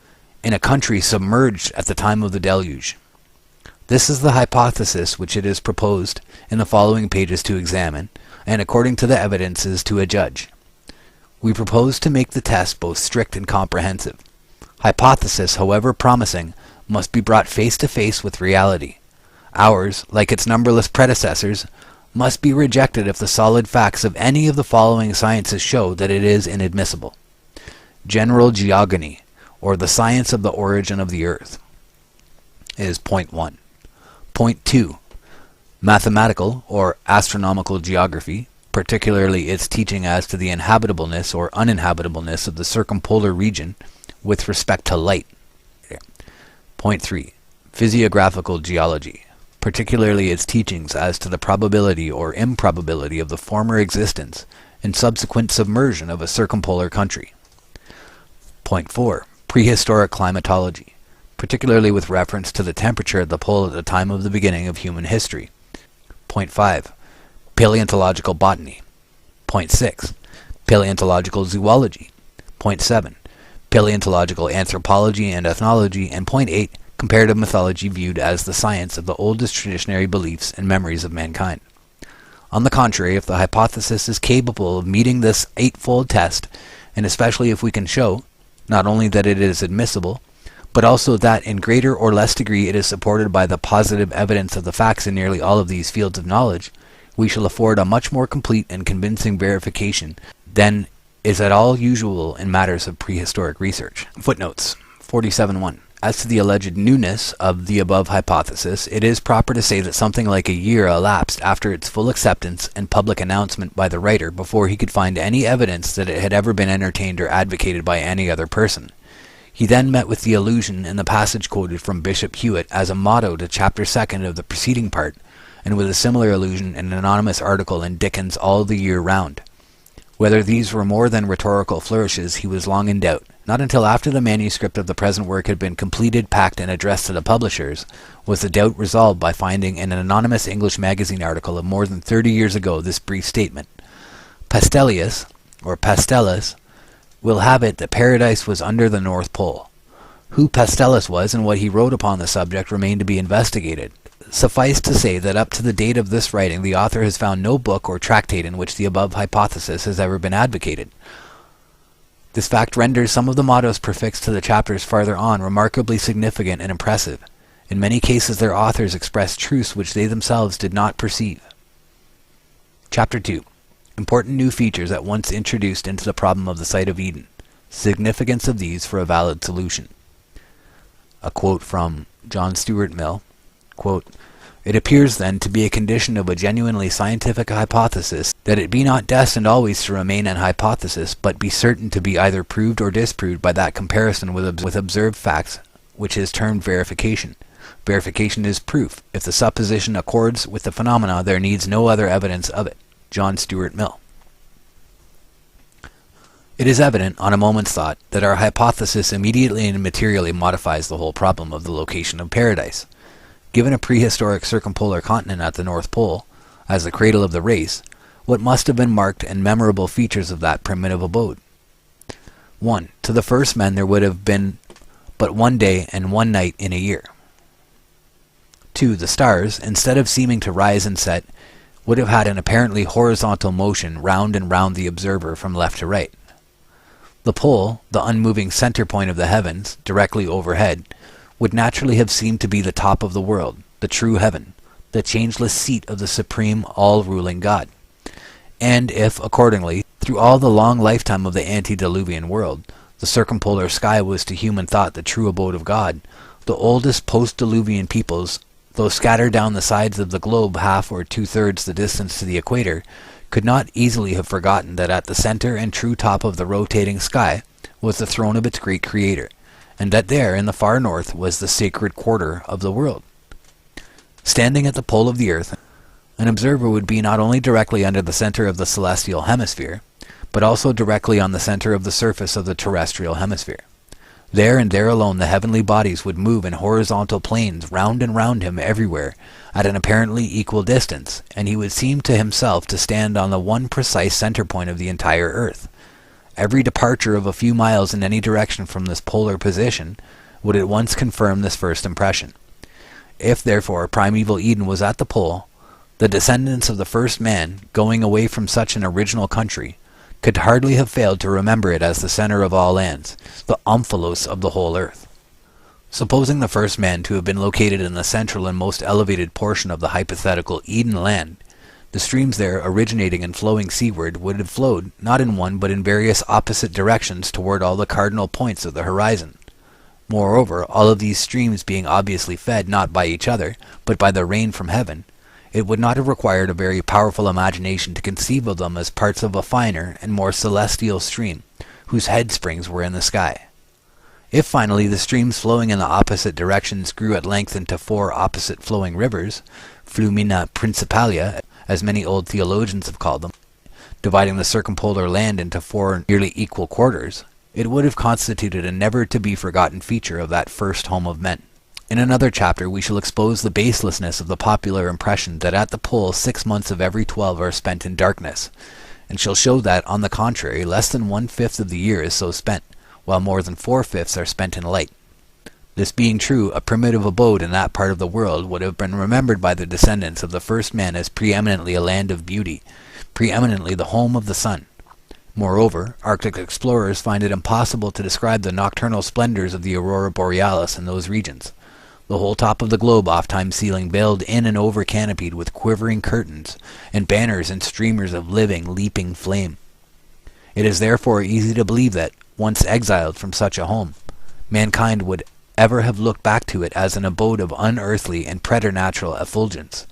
in a country submerged at the time of the deluge. This is the hypothesis which it is proposed in the following pages to examine, and according to the evidences to adjudge. We propose to make the test both strict and comprehensive. Hypothesis, however promising, must be brought face to face with reality. Ours, like its numberless predecessors, must be rejected if the solid facts of any of the following sciences show that it is inadmissible. General geogony, or the science of the origin of the earth, is point 1. Point 2. Mathematical or astronomical geography, particularly its teaching as to the inhabitableness or uninhabitableness of the circumpolar region with respect to light. Point 3. Physiographical geology, particularly its teachings as to the probability or improbability of the former existence and subsequent submersion of a circumpolar country. Point 4. Prehistoric climatology, particularly with reference to the temperature at the pole at the time of the beginning of human history. Point 5. Paleontological botany. Point 6. Paleontological zoology. Point 7. Paleontological anthropology and ethnology. And point 8. Comparative mythology viewed as the science of the oldest traditionary beliefs and memories of mankind. On the contrary, if the hypothesis is capable of meeting this eightfold test, and especially if we can show, not only that it is admissible, but also that in greater or less degree it is supported by the positive evidence of the facts in nearly all of these fields of knowledge, we shall afford a much more complete and convincing verification than is at all usual in matters of prehistoric research. Footnotes 47.1. As to the alleged newness of the above hypothesis, it is proper to say that something like a year elapsed after its full acceptance and public announcement by the writer before he could find any evidence that it had ever been entertained or advocated by any other person. He then met with the allusion in the passage quoted from Bishop Hewitt as a motto to chapter 2 of the preceding part, and with a similar allusion in an anonymous article in Dickens' All the Year Round. Whether these were more than rhetorical flourishes he was long in doubt. Not until after the manuscript of the present work had been completed, packed, and addressed to the publishers, was the doubt resolved by finding in an anonymous English magazine article of more than 30 years ago this brief statement: Pastelius, or Pastellus, will have it that paradise was under the North Pole. Who Pastellus was and what he wrote upon the subject remain to be investigated. Suffice to say that up to the date of this writing the author has found no book or tractate in which the above hypothesis has ever been advocated. This fact renders some of the mottos prefixed to the chapters farther on remarkably significant and impressive. In many cases their authors express truths which they themselves did not perceive. Chapter 2. Important new features at once introduced into the problem of the site of Eden. Significance of these for a valid solution. A quote from John Stuart Mill. Quote, "It appears, then, to be a condition of a genuinely scientific hypothesis that it be not destined always to remain an hypothesis, but be certain to be either proved or disproved by that comparison with observed facts which is termed verification. Verification is proof. If the supposition accords with the phenomena, there needs no other evidence of it." John Stuart Mill. It is evident, on a moment's thought, that our hypothesis immediately and materially modifies the whole problem of the location of paradise. Given a prehistoric circumpolar continent at the North Pole, as the cradle of the race, what must have been marked and memorable features of that primitive abode? 1. To the first men there would have been but one day and one night in a year. 2. The stars, instead of seeming to rise and set, would have had an apparently horizontal motion round and round the observer from left to right. The pole, the unmoving center point of the heavens, directly overhead, would naturally have seemed to be the top of the world, the true heaven, the changeless seat of the supreme, all-ruling God. And if, accordingly, through all the long lifetime of the antediluvian world, the circumpolar sky was to human thought the true abode of God, the oldest post-diluvian peoples, though scattered down the sides of the globe half or two-thirds the distance to the equator, could not easily have forgotten that at the center and true top of the rotating sky was the throne of its great Creator, and that there, in the far north, was the sacred quarter of the world. Standing at the pole of the earth, an observer would be not only directly under the center of the celestial hemisphere, but also directly on the center of the surface of the terrestrial hemisphere. There and there alone the heavenly bodies would move in horizontal planes round and round him everywhere, at an apparently equal distance, and he would seem to himself to stand on the one precise center point of the entire earth. Every departure of a few miles in any direction from this polar position would at once confirm this first impression. If, therefore, primeval Eden was at the pole, the descendants of the first man, going away from such an original country, could hardly have failed to remember it as the center of all lands, the omphalos of the whole earth. Supposing the first man to have been located in the central and most elevated portion of the hypothetical Eden land, the streams there originating and flowing seaward would have flowed not in one but in various opposite directions toward all the cardinal points of the horizon. Moreover, all of these streams being obviously fed not by each other, but by the rain from heaven, it would not have required a very powerful imagination to conceive of them as parts of a finer and more celestial stream, whose head springs were in the sky. If finally the streams flowing in the opposite directions grew at length into 4 opposite flowing rivers, flumina principalia, as many old theologians have called them, dividing the circumpolar land into 4 nearly equal quarters, it would have constituted a never-to-be-forgotten feature of that first home of men. In another chapter we shall expose the baselessness of the popular impression that at the pole 6 months of every 12 are spent in darkness, and shall show that, on the contrary, less than 1/5 of the year is so spent, while more than 4/5 are spent in light. This being true, a primitive abode in that part of the world would have been remembered by the descendants of the first man as preeminently a land of beauty, preeminently the home of the sun. Moreover, Arctic explorers find it impossible to describe the nocturnal splendors of the aurora borealis in those regions, the whole top of the globe oft-times ceiling veiled in and over canopied with quivering curtains, and banners and streamers of living, leaping flame. It is therefore easy to believe that, once exiled from such a home, mankind would ever have looked back to it as an abode of unearthly and preternatural effulgence,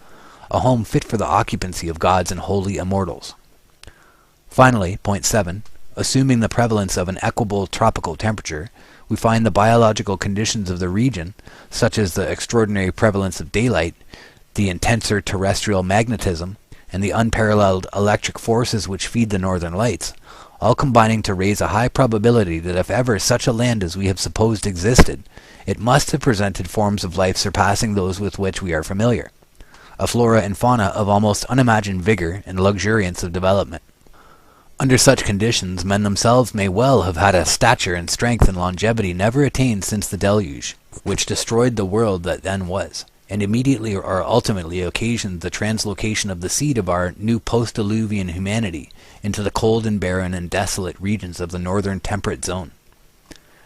a home fit for the occupancy of gods and holy immortals. Finally, point 7, assuming the prevalence of an equable tropical temperature, we find the biological conditions of the region, such as the extraordinary prevalence of daylight, the intenser terrestrial magnetism, and the unparalleled electric forces which feed the northern lights, all combining to raise a high probability that if ever such a land as we have supposed existed, it must have presented forms of life surpassing those with which we are familiar, a flora and fauna of almost unimagined vigor and luxuriance of development. Under such conditions, men themselves may well have had a stature and strength and longevity never attained since the deluge, which destroyed the world that then was, and immediately or ultimately occasioned the translocation of the seed of our new post-diluvian humanity into the cold and barren and desolate regions of the northern temperate zone.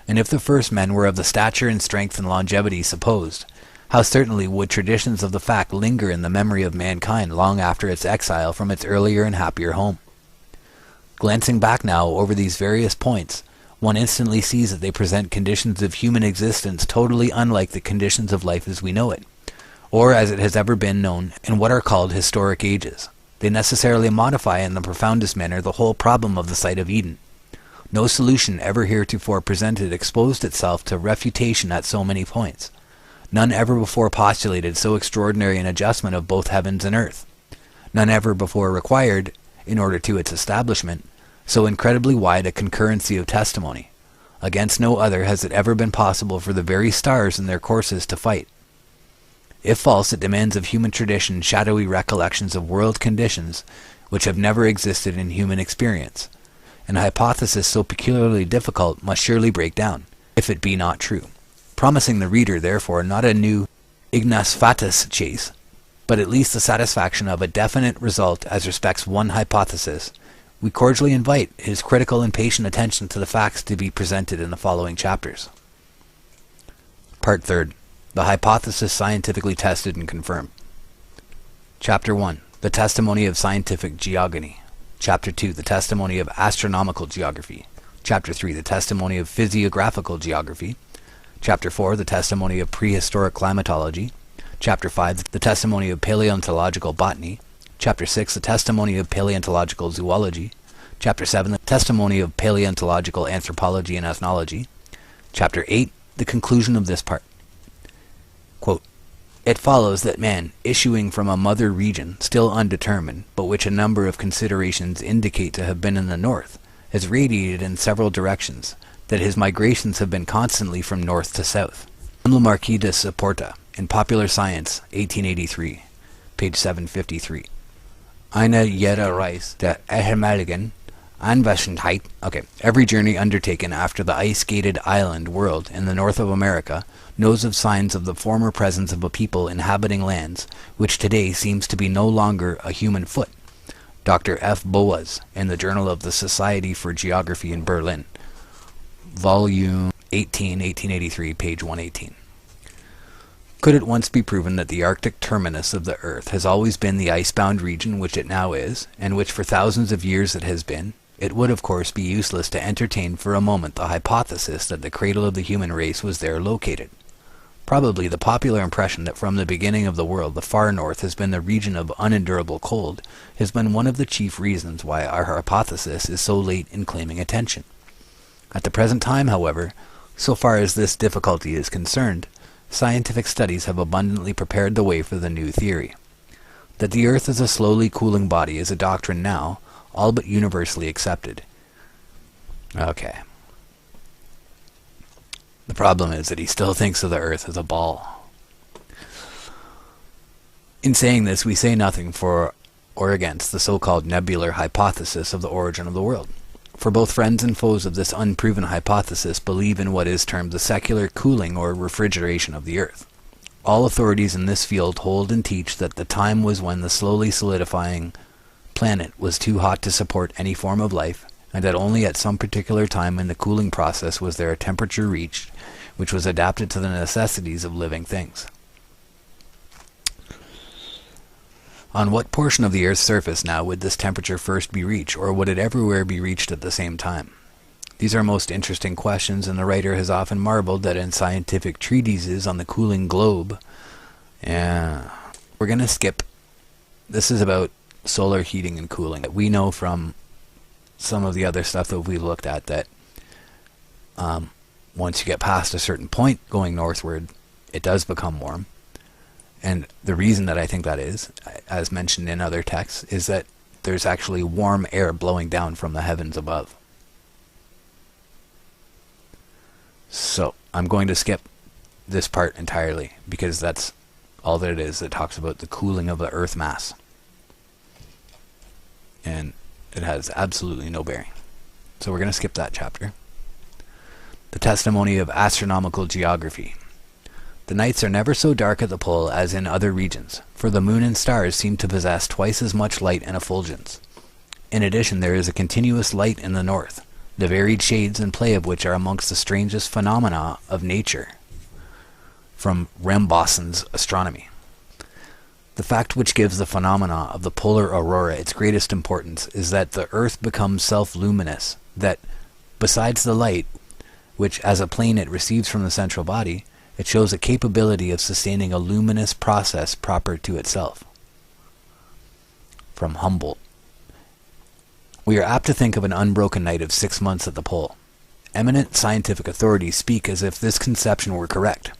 And if the first men were of the stature and strength and longevity supposed, how certainly would traditions of the fact linger in the memory of mankind long after its exile from its earlier and happier home. Glancing back now over these various points, one instantly sees that they present conditions of human existence totally unlike the conditions of life as we know it, or as it has ever been known in what are called historic ages. They necessarily modify in the profoundest manner the whole problem of the site of Eden. No solution ever heretofore presented exposed itself to refutation at so many points. None ever before postulated so extraordinary an adjustment of both heavens and earth. None ever before required, in order to its establishment, so incredibly wide a concurrency of testimony. Against no other has it ever been possible for the very stars in their courses to fight. If false, it demands of human tradition shadowy recollections of world conditions which have never existed in human experience. An hypothesis so peculiarly difficult must surely break down, if it be not true. Promising the reader, therefore, not a new ignis fatuus chase, but at least the satisfaction of a definite result as respects one hypothesis, we cordially invite his critical and patient attention to the facts to be presented in the following chapters. Part 3. The hypothesis scientifically tested and confirmed. Chapter 1. The testimony of scientific geogony. Chapter 2. The testimony of astronomical geography. Chapter 3. The testimony of physiographical geography. Chapter 4. The testimony of prehistoric climatology. Chapter 5. The testimony of paleontological botany. Chapter 6. The testimony of paleontological zoology. Chapter 7. The testimony of paleontological anthropology and ethnology. Chapter 8. The conclusion of this part. Quote, "It follows that man, issuing from a mother region, still undetermined, but which a number of considerations indicate to have been in the north, has radiated in several directions, that his migrations have been constantly from north to south." Le Marquis de Saporta, in Popular Science, 1883, page 753. Eine jeder Reis der ehemaligen Every journey undertaken after the ice-gated island world in the north of America knows of signs of the former presence of a people inhabiting lands which today seems to be no longer a human foot. Dr. F. Boas, in the Journal of the Society for Geography in Berlin, Volume 18, 1883, page 118. Could it once be proven that the Arctic terminus of the Earth has always been the icebound region which it now is, and which for thousands of years it has been, it would of course be useless to entertain for a moment the hypothesis that the cradle of the human race was there located. Probably the popular impression that from the beginning of the world the far north has been the region of unendurable cold has been one of the chief reasons why our hypothesis is so late in claiming attention. At the present time, however, so far as this difficulty is concerned, scientific studies have abundantly prepared the way for the new theory. That the Earth is a slowly cooling body is a doctrine now all but universally accepted. Okay. The problem is that he still thinks of the Earth as a ball. In saying this, we say nothing for or against the so-called nebular hypothesis of the origin of the world. For both friends and foes of this unproven hypothesis believe in what is termed the secular cooling or refrigeration of the Earth. All authorities in this field hold and teach that the time was when the slowly solidifying planet was too hot to support any form of life, and that only at some particular time in the cooling process was there a temperature reached which was adapted to the necessities of living things. On what portion of the Earth's surface now would this temperature first be reached, or would it everywhere be reached at the same time? These are most interesting questions, and the writer has often marveled that in scientific treatises on the cooling globe, we're going to skip. This is about solar heating and cooling. We know from some of the other stuff that we looked at that once you get past a certain point going northward, it does become warm. And the reason that I think that is, as mentioned in other texts, is that there's actually warm air blowing down from the heavens above. So I'm going to skip this part entirely, because that's all that it is. It talks about the cooling of the Earth mass. And it has absolutely no bearing. So we're going to skip that chapter. The testimony of astronomical geography. The nights are never so dark at the pole as in other regions, for the moon and stars seem to possess twice as much light and effulgence. In addition, there is a continuous light in the north, the varied shades and play of which are amongst the strangest phenomena of nature, from Ramboson's Astronomy. The fact which gives the phenomena of the polar aurora its greatest importance is that the earth becomes self-luminous, that, besides the light, which as a plane it receives from the central body, it shows a capability of sustaining a luminous process proper to itself. From Humboldt. We are apt to think of an unbroken night of 6 months at the pole. Eminent scientific authorities speak as if this conception were correct.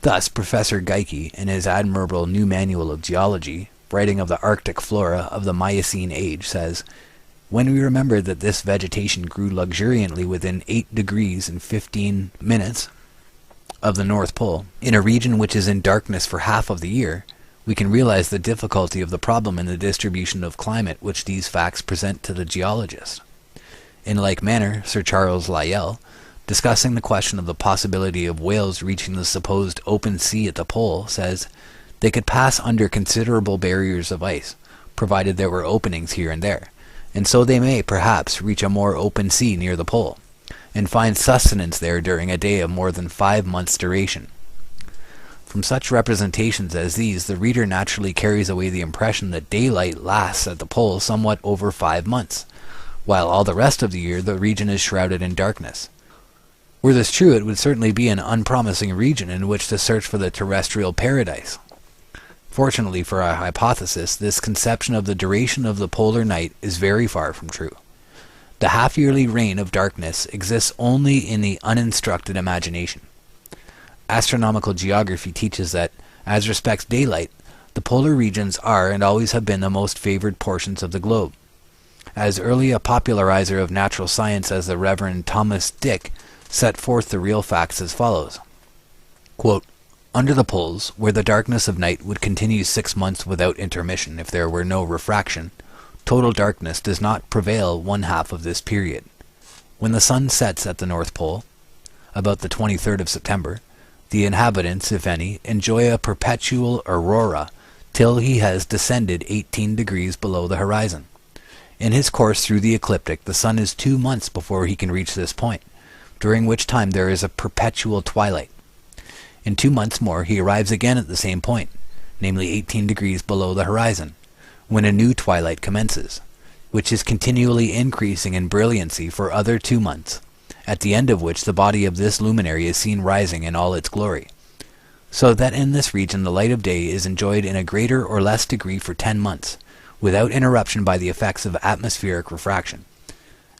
Thus, Professor Geikie, in his admirable New Manual of Geology, writing of the Arctic flora of the Miocene age, says, "When we remember that this vegetation grew luxuriantly within 8 degrees and 15 minutes of the North Pole, in a region which is in darkness for half of the year, we can realize the difficulty of the problem in the distribution of climate which these facts present to the geologist." In like manner, Sir Charles Lyell, discussing the question of the possibility of whales reaching the supposed open sea at the pole, says, "They could pass under considerable barriers of ice, provided there were openings here and there, and so they may, perhaps, reach a more open sea near the pole, and find sustenance there during a day of more than 5 months' duration." From such representations as these, the reader naturally carries away the impression that daylight lasts at the pole somewhat over 5 months, while all the rest of the year the region is shrouded in darkness. Were this true, it would certainly be an unpromising region in which to search for the terrestrial paradise. Fortunately for our hypothesis, this conception of the duration of the polar night is very far from true. The half-yearly reign of darkness exists only in the uninstructed imagination. Astronomical geography teaches that, as respects daylight, the polar regions are and always have been the most favored portions of the globe. As early a popularizer of natural science as the Reverend Thomas Dick set forth the real facts as follows. Quote, "Under the poles, where the darkness of night would continue 6 months without intermission if there were no refraction, Total darkness does not prevail one half of this period. When the sun sets at the North Pole, about the 23rd of September, the inhabitants, if any, enjoy a perpetual aurora till he has descended 18 degrees below the horizon. In his course through the ecliptic, the sun is 2 months before he can reach this point, during which time there is a perpetual twilight. In 2 months more he arrives again at the same point, namely 18 degrees below the horizon, when a new twilight commences, which is continually increasing in brilliancy for other 2 months, at the end of which the body of this luminary is seen rising in all its glory, so that in this region the light of day is enjoyed in a greater or less degree for 10 months, without interruption by the effects of atmospheric refraction.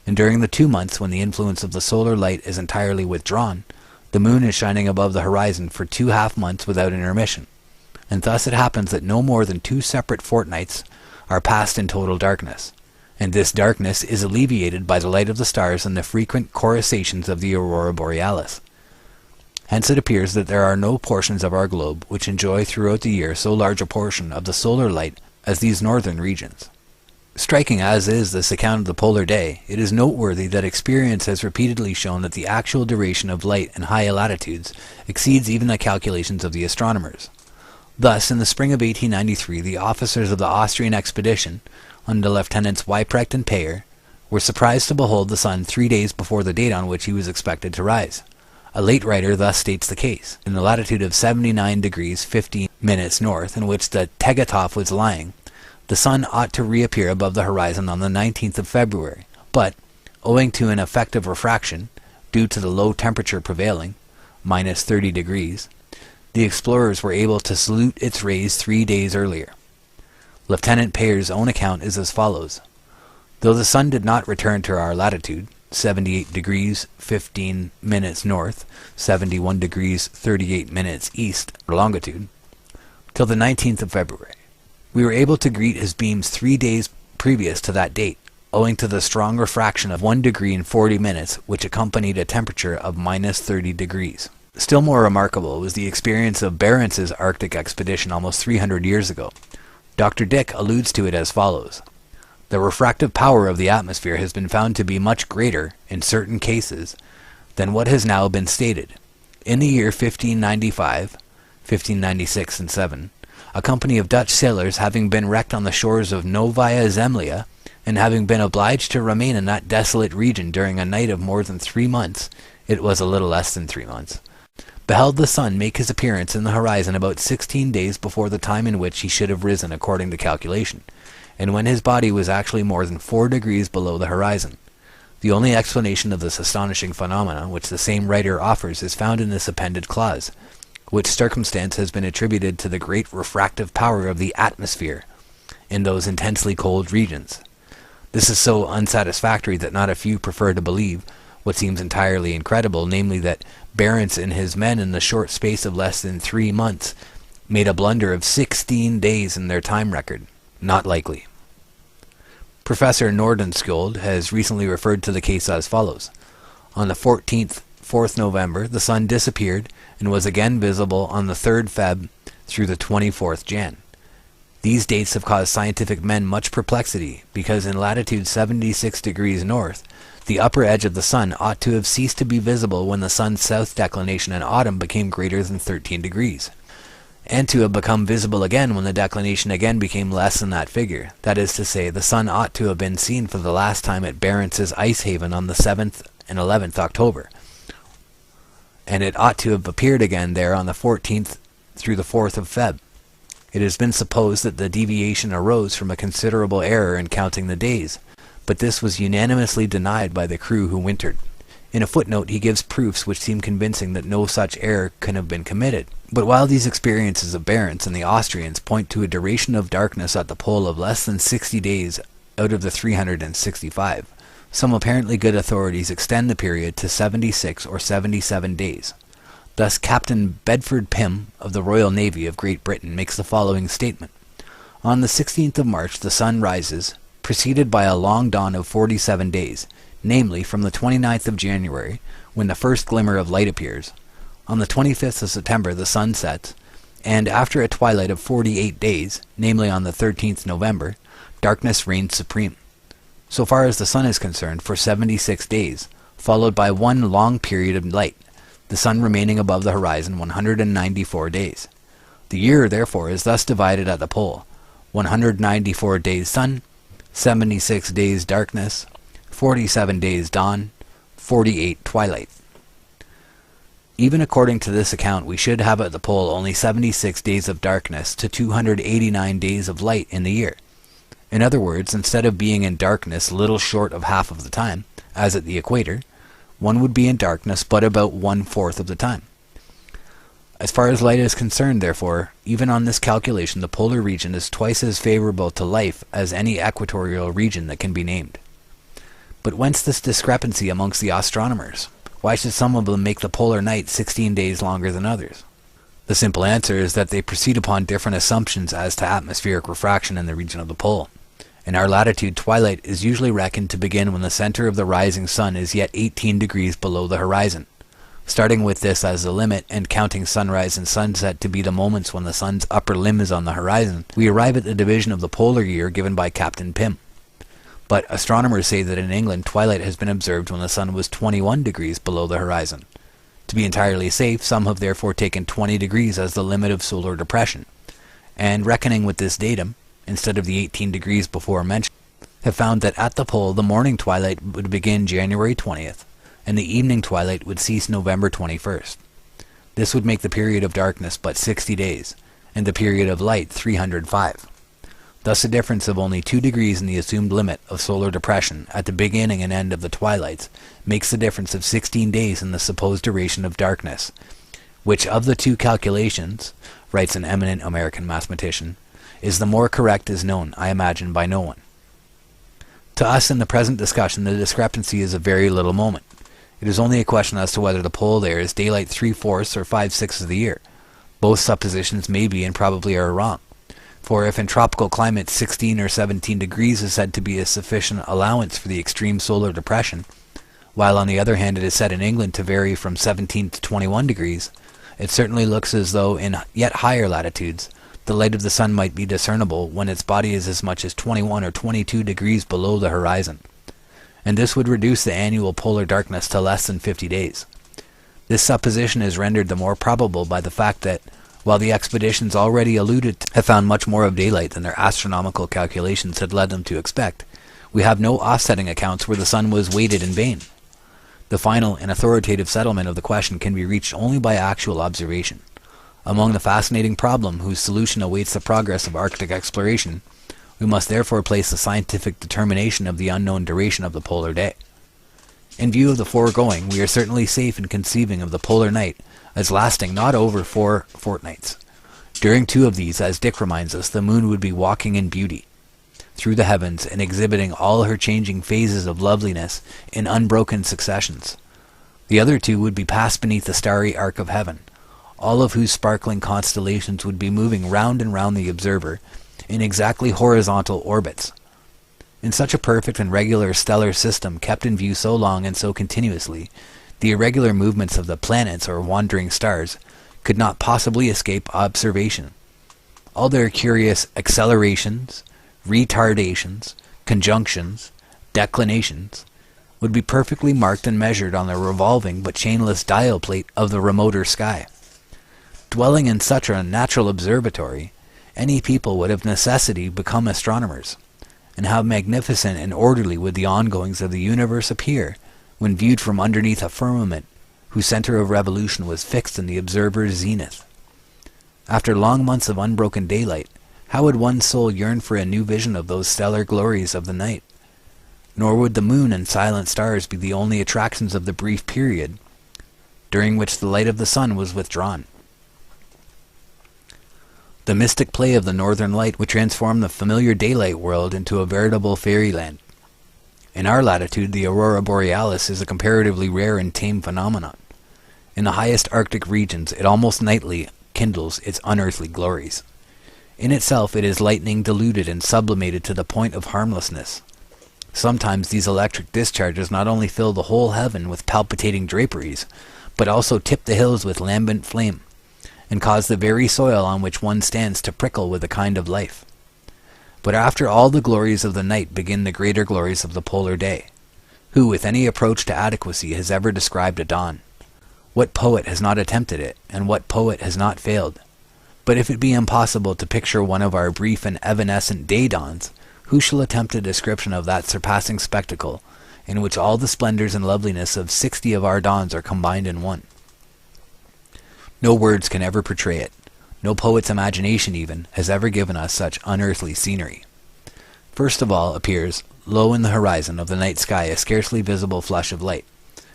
And during the 2 months when the influence of the solar light is entirely withdrawn, the moon is shining above the horizon for 2 half months without intermission, and thus it happens that no more than 2 separate fortnights are passed in total darkness, and this darkness is alleviated by the light of the stars and the frequent coruscations of the aurora borealis. Hence it appears that there are no portions of our globe which enjoy throughout the year so large a portion of the solar light as these northern regions. Striking as is this account of the polar day, it is noteworthy that experience has repeatedly shown that the actual duration of light in high latitudes exceeds even the calculations of the astronomers. Thus, in the spring of 1893, the officers of the Austrian expedition, under Lieutenants Weyprecht and Payer, were surprised to behold the sun 3 days before the date on which he was expected to rise. A late writer thus states the case. In the latitude of 79 degrees 15 minutes north, in which the Tegethoff was lying, the sun ought to reappear above the horizon on the 19th of February, but, owing to an effect of refraction, due to the low temperature prevailing, minus 30 degrees, the explorers were able to salute its rays 3 days earlier. Lieutenant Payer's own account is as follows. Though the sun did not return to our latitude, 78 degrees 15 minutes north, 71 degrees 38 minutes east longitude, till the 19th of February, we were able to greet his beams 3 days previous to that date, owing to the strong refraction of 1 degree and 40 minutes which accompanied a temperature of minus 30 degrees. Still more remarkable was the experience of Barentz's Arctic expedition almost 300 years ago. Dr. Dick alludes to it as follows. The refractive power of the atmosphere has been found to be much greater, in certain cases, than what has now been stated. In the year 1595, 1596 and 7, a company of Dutch sailors having been wrecked on the shores of Novaya Zemlya, and having been obliged to remain in that desolate region during a night of more than 3 months, it was a little less than 3 months, beheld the sun make his appearance in the horizon about 16 days before the time in which he should have risen according to calculation, and when his body was actually more than 4 degrees below the horizon. The only explanation of this astonishing phenomena which the same writer offers is found in this appended clause, which circumstance has been attributed to the great refractive power of the atmosphere in those intensely cold regions. This is so unsatisfactory that not a few prefer to believe what seems entirely incredible, namely that Barentz and his men in the short space of less than 3 months made a blunder of 16 days in their time record. Not likely. Professor Nordenskjold has recently referred to the case as follows. On the 4th November, the sun disappeared and was again visible on the 3rd Feb through the 24th Jan. These dates have caused scientific men much perplexity, because in latitude 76 degrees north, the upper edge of the sun ought to have ceased to be visible when the sun's south declination in autumn became greater than 13 degrees, and to have become visible again when the declination again became less than that figure. That is to say, the sun ought to have been seen for the last time at Barentz's ice haven on the 7th and 11th October, and it ought to have appeared again there on the 14th through the 4th of Feb. It has been supposed that the deviation arose from a considerable error in counting the days, but this was unanimously denied by the crew who wintered. In a footnote he gives proofs which seem convincing that no such error can have been committed. But while these experiences of Barentz and the Austrians point to a duration of darkness at the pole of less than 60 days out of the 365, some apparently good authorities extend the period to 76 or 77 days. Thus Captain Bedford Pym of the Royal Navy of Great Britain makes the following statement. On the 16th of March the sun rises, preceded by a long dawn of 47 days, namely from the 29th of January, when the first glimmer of light appears. On the 25th of September the sun sets, and after a twilight of 48 days, namely on the 13th November, darkness reigns supreme, so far as the sun is concerned, for 76 days, followed by one long period of light, the sun remaining above the horizon 194 days. The year, therefore, is thus divided at the pole: 194 days sun, 76 days darkness, 47 days dawn, 48 twilight. Even according to this account, we should have at the pole only 76 days of darkness to 289 days of light in the year. In other words, instead of being in darkness little short of half of the time, as at the equator, one would be in darkness but about 1/4 of the time. As far as light is concerned, therefore, even on this calculation, the polar region is twice as favorable to life as any equatorial region that can be named. But whence this discrepancy amongst the astronomers? Why should some of them make the polar night 16 days longer than others? The simple answer is that they proceed upon different assumptions as to atmospheric refraction in the region of the pole. In our latitude, twilight is usually reckoned to begin when the center of the rising sun is yet 18 degrees below the horizon. Starting with this as the limit and counting sunrise and sunset to be the moments when the sun's upper limb is on the horizon, we arrive at the division of the polar year given by Captain Pym. But astronomers say that in England, twilight has been observed when the sun was 21 degrees below the horizon. To be entirely safe, some have therefore taken 20 degrees as the limit of solar depression, and reckoning with this datum, instead of the 18 degrees before mentioned, have found that at the pole the morning twilight would begin January 20th, and the evening twilight would cease November 21st. This would make the period of darkness but 60 days, and the period of light 305. Thus a difference of only 2 degrees in the assumed limit of solar depression at the beginning and end of the twilights makes the difference of 16 days in the supposed duration of darkness, which of the two calculations, writes an eminent American mathematician, is the more correct is known, I imagine, by no one. To us in the present discussion, the discrepancy is of very little moment. It is only a question as to whether the pole there is daylight 3/4 or 5/6 of the year. Both suppositions may be and probably are wrong. For if in tropical climates 16 or 17 degrees is said to be a sufficient allowance for the extreme solar depression, while on the other hand it is said in England to vary from 17 to 21 degrees, it certainly looks as though in yet higher latitudes the light of the sun might be discernible when its body is as much as 21 or 22 degrees below the horizon, and this would reduce the annual polar darkness to less than 50 days. This supposition is rendered the more probable by the fact that, while the expeditions already alluded to have found much more of daylight than their astronomical calculations had led them to expect, we have no offsetting accounts where the sun was weighted in vain. The final and authoritative settlement of the question can be reached only by actual observation. Among the fascinating problem whose solution awaits the progress of Arctic exploration, we must therefore place the scientific determination of the unknown duration of the polar day. In view of the foregoing, we are certainly safe in conceiving of the polar night as lasting not over 4 fortnights. During 2 of these, as Dick reminds us, the moon would be walking in beauty through the heavens and exhibiting all her changing phases of loveliness in unbroken successions. The other 2 would be passed beneath the starry arc of heaven, all of whose sparkling constellations would be moving round and round the observer in exactly horizontal orbits. In such a perfect and regular stellar system kept in view so long and so continuously, the irregular movements of the planets or wandering stars could not possibly escape observation. All their curious accelerations, retardations, conjunctions, declinations would be perfectly marked and measured on the revolving but chainless dial plate of the remoter sky. Dwelling in such a natural observatory, any people would of necessity become astronomers, and how magnificent and orderly would the ongoings of the universe appear when viewed from underneath a firmament whose center of revolution was fixed in the observer's zenith. After long months of unbroken daylight, how would one's soul yearn for a new vision of those stellar glories of the night? Nor would the moon and silent stars be the only attractions of the brief period during which the light of the sun was withdrawn. The mystic play of the northern light would transform the familiar daylight world into a veritable fairyland. In our latitude, the aurora borealis is a comparatively rare and tame phenomenon. In the highest Arctic regions, it almost nightly kindles its unearthly glories. In itself, it is lightning diluted and sublimated to the point of harmlessness. Sometimes these electric discharges not only fill the whole heaven with palpitating draperies, but also tip the hills with lambent flame, and cause the very soil on which one stands to prickle with a kind of life. But after all the glories of the night begin the greater glories of the polar day. Who, with any approach to adequacy, has ever described a dawn? What poet has not attempted it, and what poet has not failed? But if it be impossible to picture one of our brief and evanescent day dawns, who shall attempt a description of that surpassing spectacle, in which all the splendors and loveliness of 60 of our dawns are combined in one? No words can ever portray it. No poet's imagination, even, has ever given us such unearthly scenery. First of all appears, low in the horizon of the night sky, a scarcely visible flush of light.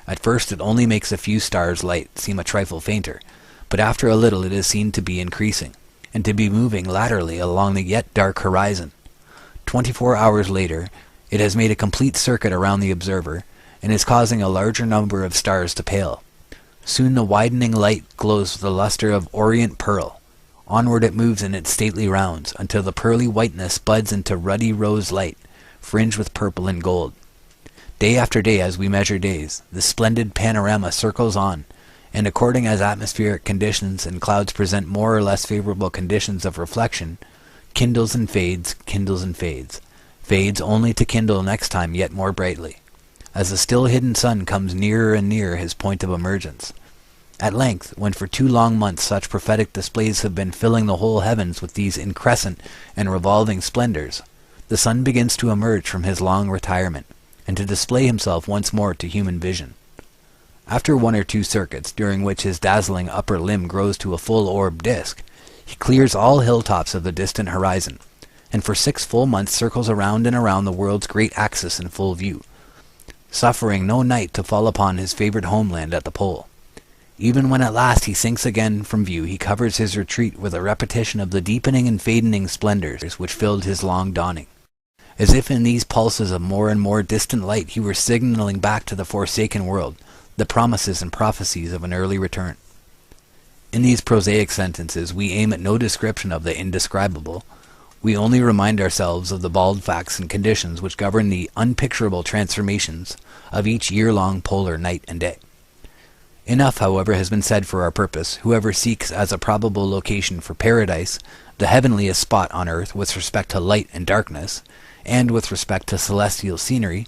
At first it only makes a few stars' light seem a trifle fainter, but after a little it is seen to be increasing, and to be moving laterally along the yet dark horizon. 24 hours later, it has made a complete circuit around the observer, and is causing a larger number of stars to pale. Soon the widening light glows with the luster of orient pearl. Onward it moves in its stately rounds, until the pearly whiteness buds into ruddy rose light, fringed with purple and gold. Day after day, as we measure days, the splendid panorama circles on, and according as atmospheric conditions and clouds present more or less favorable conditions of reflection, kindles and fades, fades only to kindle next time yet more brightly, as the still hidden sun comes nearer and nearer his point of emergence. At length, when for 2 long months such prophetic displays have been filling the whole heavens with these increscent and revolving splendors, the sun begins to emerge from his long retirement, and to display himself once more to human vision. After 1 or 2 circuits, during which his dazzling upper limb grows to a full orb disk, he clears all hilltops of the distant horizon, and for 6 full months circles around and around the world's great axis in full view, suffering no night to fall upon his favored homeland at the pole. Even when at last he sinks again from view, he covers his retreat with a repetition of the deepening and fadening splendors which filled his long dawning, as if in these pulses of more and more distant light he were signaling back to the forsaken world the promises and prophecies of an early return. In these prosaic sentences we aim at no description of the indescribable. We only remind ourselves of the bald facts and conditions which govern the unpicturable transformations of each year-long polar night and day. Enough, however, has been said for our purpose. Whoever seeks as a probable location for paradise, the heavenliest spot on earth with respect to light and darkness, and with respect to celestial scenery,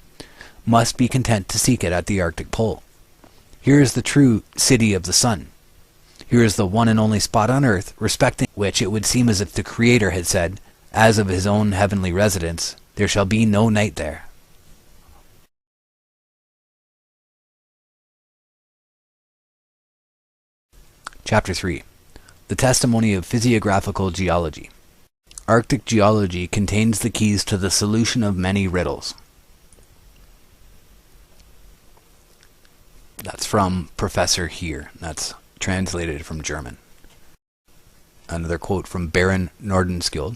must be content to seek it at the Arctic Pole. Here is the true city of the sun. Here is the one and only spot on earth, respecting which it would seem as if the Creator had said, as of his own heavenly residence, there shall be no night there. Chapter 3. The Testimony of Physiographical Geology. Arctic geology contains the keys to the solution of many riddles. That's from Professor here. That's translated from German. Another quote from Baron Nordenskjöld.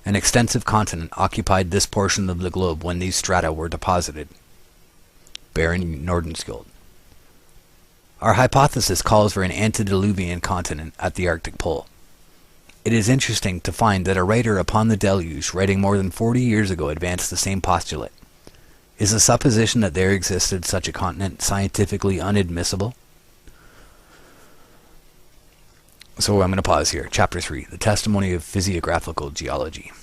An extensive continent occupied this portion of the globe when these strata were deposited. Baron Nordenskjöld. Our hypothesis calls for an antediluvian continent at the Arctic Pole. It is interesting to find that a writer upon the deluge, writing more than 40 years ago, advanced the same postulate. Is the supposition that there existed such a continent scientifically unadmissible? So I'm going to pause here. Chapter 3, The Testimony of Physiographical Geology.